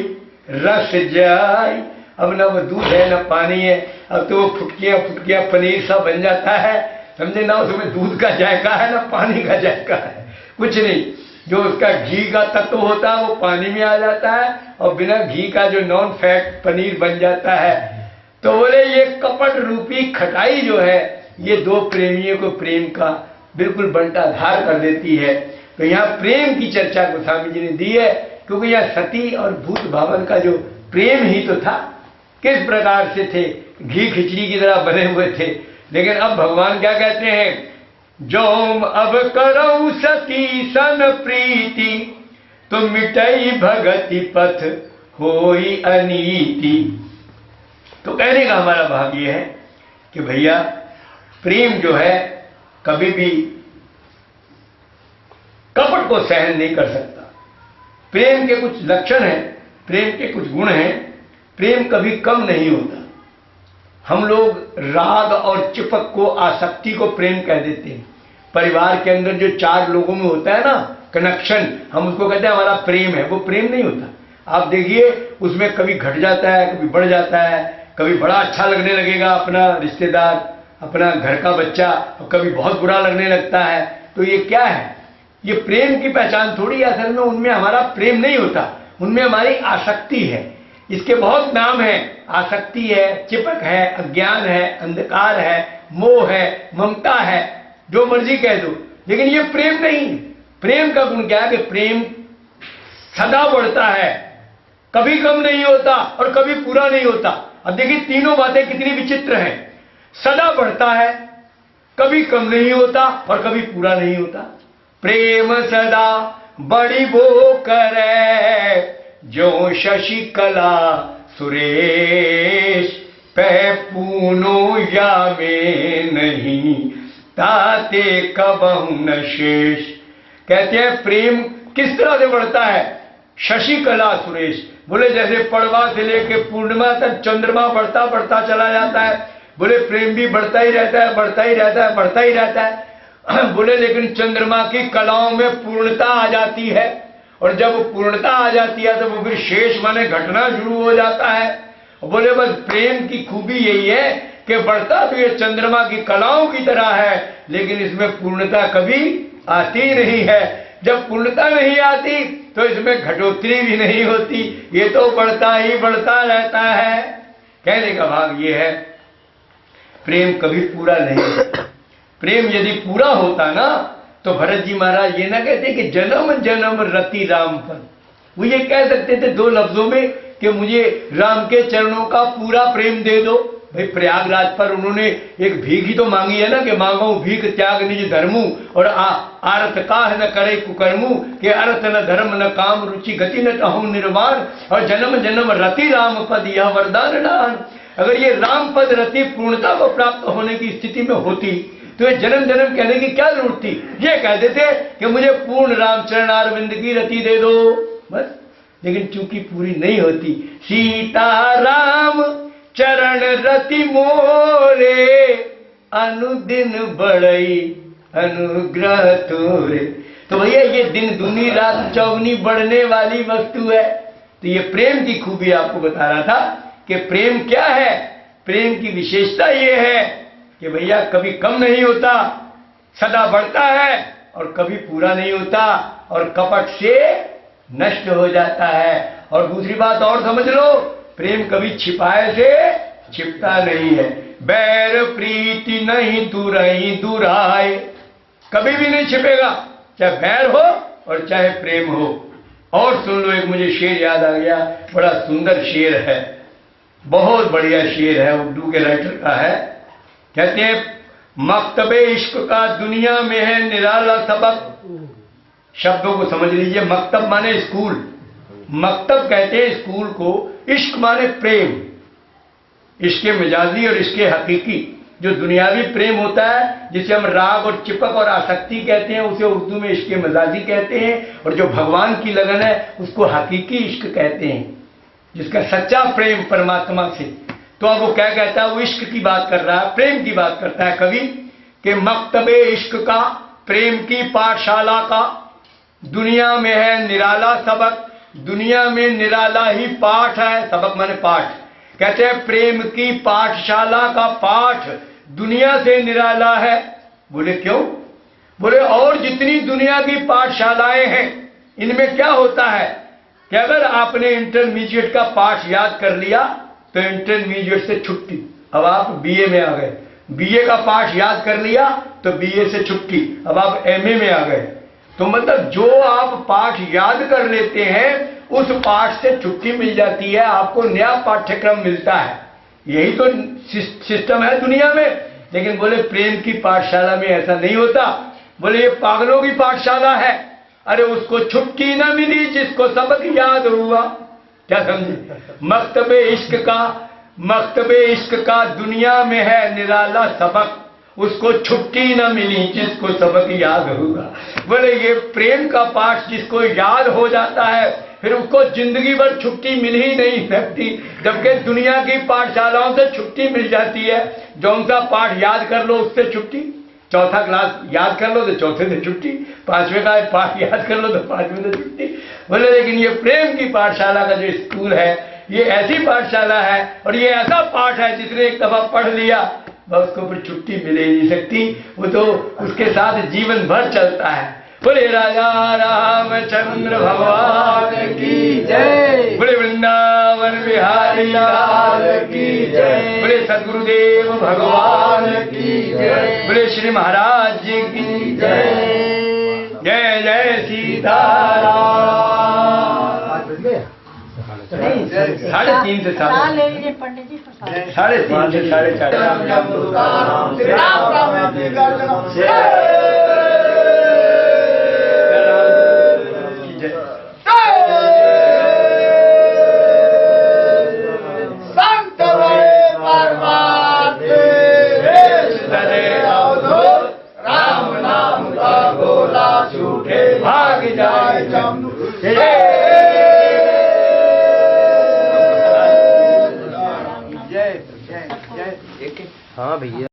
रस जाय। अब ना वो दूध है ना पानी है, अब तो वो फुटकियां फुटकियां पनीर सा बन जाता है। समझे ना, उसमें दूध का जायका है ना पानी का जायका है, कुछ नहीं। जो उसका घी का तत्व होता है वो पानी में आ जाता है और बिना घी का जो नॉन फैट पनीर बन जाता है। तो बोले ये कपट रूपी खटाई जो है ये दो प्रेमियों को प्रेम का बिल्कुल बंटाधार कर देती है। तो यहाँ प्रेम की चर्चा गोस्वामी जी ने दी है, क्योंकि यहाँ सती और भूत भावन का जो प्रेम ही तो था, किस प्रकार से थे, घी खिचड़ी की तरह बने हुए थे। लेकिन अब भगवान क्या कहते हैं? जोम अब करऊ सती सन प्रीति, तो मिटई भगति पथ होई अनीति। तो कहने का हमारा भाव ये है कि भैया प्रेम जो है कभी भी कपट को सहन नहीं कर सकता। प्रेम के कुछ लक्षण हैं, प्रेम के कुछ गुण हैं। प्रेम कभी कम नहीं होता। हम लोग राग और चिपक को, आसक्ति को प्रेम कह देते हैं। परिवार के अंदर जो 4 लोगों में होता है ना कनेक्शन, हम उसको कहते हैं हमारा प्रेम है। वो प्रेम नहीं होता। आप देखिए उसमें कभी घट जाता है, कभी बढ़ जाता है। कभी बड़ा अच्छा लगने लगेगा अपना रिश्तेदार, अपना घर का बच्चा, और कभी बहुत बुरा लगने लगता है। तो ये क्या है? ये प्रेम की पहचान थोड़ी। असल में उनमें हमारा प्रेम नहीं होता, उनमें हमारी आसक्ति है। इसके बहुत नाम हैं। आसक्ति है, चिपक है, अज्ञान है, अंधकार है, मोह है, ममता है, जो मर्जी कह दो, लेकिन ये प्रेम नहीं। प्रेम का गुण क्या है कि प्रेम सदा बढ़ता है, कभी कम नहीं होता और कभी पूरा नहीं होता। अब देखिए तीनों बातें कितनी विचित्र हैं। सदा बढ़ता है, कभी कम नहीं होता और कभी पूरा नहीं होता। प्रेम सदा बड़ी वो करे, जो शशि कला सुरेश, पै पूनो या में नहीं, ताते कबहु न शेष। कहते हैं प्रेम किस तरह से बढ़ता है? शशि कला सुरेश, बोले जैसे पड़वा से लेके पूर्णिमा तक चंद्रमा बढ़ता बढ़ता चला जाता है। बोले प्रेम भी बढ़ता ही रहता है, बढ़ता ही रहता है, बढ़ता ही रहता है। बोले लेकिन चंद्रमा की कलाओं में पूर्णता आ जाती है, और जब पूर्णता आ जाती है तो वो फिर शेष माने घटना शुरू हो जाता है। बोले बस प्रेम की खूबी यही है कि बढ़ता तो ये चंद्रमा की कलाओं की तरह है, लेकिन इसमें पूर्णता कभी आती नहीं है। जब पूर्णता नहीं आती तो इसमें घटोत्तरी भी नहीं होती, ये तो बढ़ता ही बढ़ता रहता है। कहने का भाव ये है प्रेम कभी पूरा नहीं। प्रेम यदि पूरा होता ना तो भरत जी महाराज ये ना कहते कि जन्म जन्म रति राम पर। वो ये कह सकते थे 2 लफ्जों में कि मुझे राम के चरणों का पूरा प्रेम दे दो। भाई प्रयागराज पर उन्होंने एक भीख ही तो मांगी है ना कि मांगो भीख त्याग निज धर्मू, और आरत काह न करे कुकर्मू, कि अर्थ न धर्म न काम रुचि गति न कहूं निर्वाण, और जन्म जन्म रति राम पद यह वरदान दान। अगर ये राम पद रति पूर्णता को प्राप्त होने की स्थिति में होती तो ये जन्म जन्म कहने की क्या जरूरत थी? ये कह देते कि मुझे पूर्ण रामचरण अरविंद की रति दे दो बस। लेकिन चूंकि पूरी नहीं होती, सीता राम चरण रति मोरे, अनुदिन बढ़ई अनुग्रह तोरे। तो भैया ये दिन दूनी रात चौगनी बढ़ने वाली वस्तु है। तो ये प्रेम की खूबी आपको बता रहा था कि प्रेम क्या है। प्रेम की विशेषता ये है कि भैया कभी कम नहीं होता, सदा बढ़ता है, और कभी पूरा नहीं होता, और कपट से नष्ट हो जाता है। और दूसरी बात और समझ लो, प्रेम कभी छिपाए से छिपता नहीं है। बैर प्रीति नहीं दुरई दुराए, कभी भी नहीं छिपेगा, चाहे बैर हो और चाहे प्रेम हो। और सुन लो, एक मुझे शेर याद आ गया, बड़ा सुंदर शेर है, बहुत बढ़िया शेर है, उर्दू के राइटर का है। कहते हैं मकतबे इश्क का दुनिया में है निराला सबक। शब्दों को समझ लीजिए। मकतब माने स्कूल, मकतब कहते हैं स्कूल को। इश्क माने प्रेम, इसके मिजाजी और इसके हकीकी। जो दुनियावी प्रेम होता है जिसे हम राग और चिपक और आसक्ति कहते हैं, उसे उर्दू में इश्क मिजाजी कहते हैं। और जो भगवान की लगन है उसको हकीकी इश्क कहते हैं, जिसका सच्चा प्रेम परमात्मा से। तो अब वो क्या कहता है? वो इश्क की बात कर रहा है, प्रेम की बात करता है कवि कि मकतबे इश्क का, प्रेम की पाठशाला का, दुनिया में है निराला सबक। दुनिया में निराला ही पाठ है, सबक माने पाठ। कहते हैं प्रेम की पाठशाला का पाठ दुनिया से निराला है। बोले क्यों? बोले और जितनी दुनिया की पाठशालाएं हैं इनमें क्या होता है कि अगर आपने इंटरमीडिएट का पाठ याद कर लिया तो इंटरमीडिएट से छुट्टी। अब आप बीए में आ गए, बीए का पाठ याद कर लिया तो बीए से छुट्टी, अब आप एमए में आ गए। तो मतलब जो आप पाठ याद कर लेते हैं उस पाठ से छुट्टी मिल जाती है, आपको नया पाठ्यक्रम मिलता है। यही तो सिस्टम है दुनिया में लेकिन बोले प्रेम की पाठशाला में ऐसा नहीं होता। बोले ये पागलों की पाठशाला है। अरे उसको छुट्टी न मिली जिसको सबक याद हुआ। क्या समझे? मकतबे इश्क का दुनिया में है निराला सबक, उसको छुट्टी न मिली जिसको सबक याद होगा। बोले ये प्रेम का पाठ जिसको याद हो जाता है फिर उसको जिंदगी भर छुट्टी मिल ही नहीं सकती, जबकि दुनिया की पाठशालाओं से छुट्टी मिल जाती है। जौन सा पाठ याद कर लो उससे छुट्टी, चौथा क्लास याद कर लो तो चौथे से छुट्टी, पांचवें का पाठ याद कर लो तो पांचवें से छुट्टी। बोले लेकिन ये प्रेम की पाठशाला का जो स्कूल है ये ऐसी पाठशाला है और ये ऐसा पाठ है जिसने एक दफा पढ़ लिया बस उसको फिर छुट्टी मिल ही नहीं सकती, वो तो उसके साथ जीवन भर चलता है। बोले राजा रामचंद्र भगवान की जय, बोले वृंदावन बिहारी लाल की जय, बोले सदगुरुदेव भगवान की जय, बोले श्री महाराज जी की जय। जय जय सीताराम। 3:30 से 4:30, पंडित जी 3:30 से 4:30। राम नाम का गोला छूटे भाग जाए जम। हाँ भैया।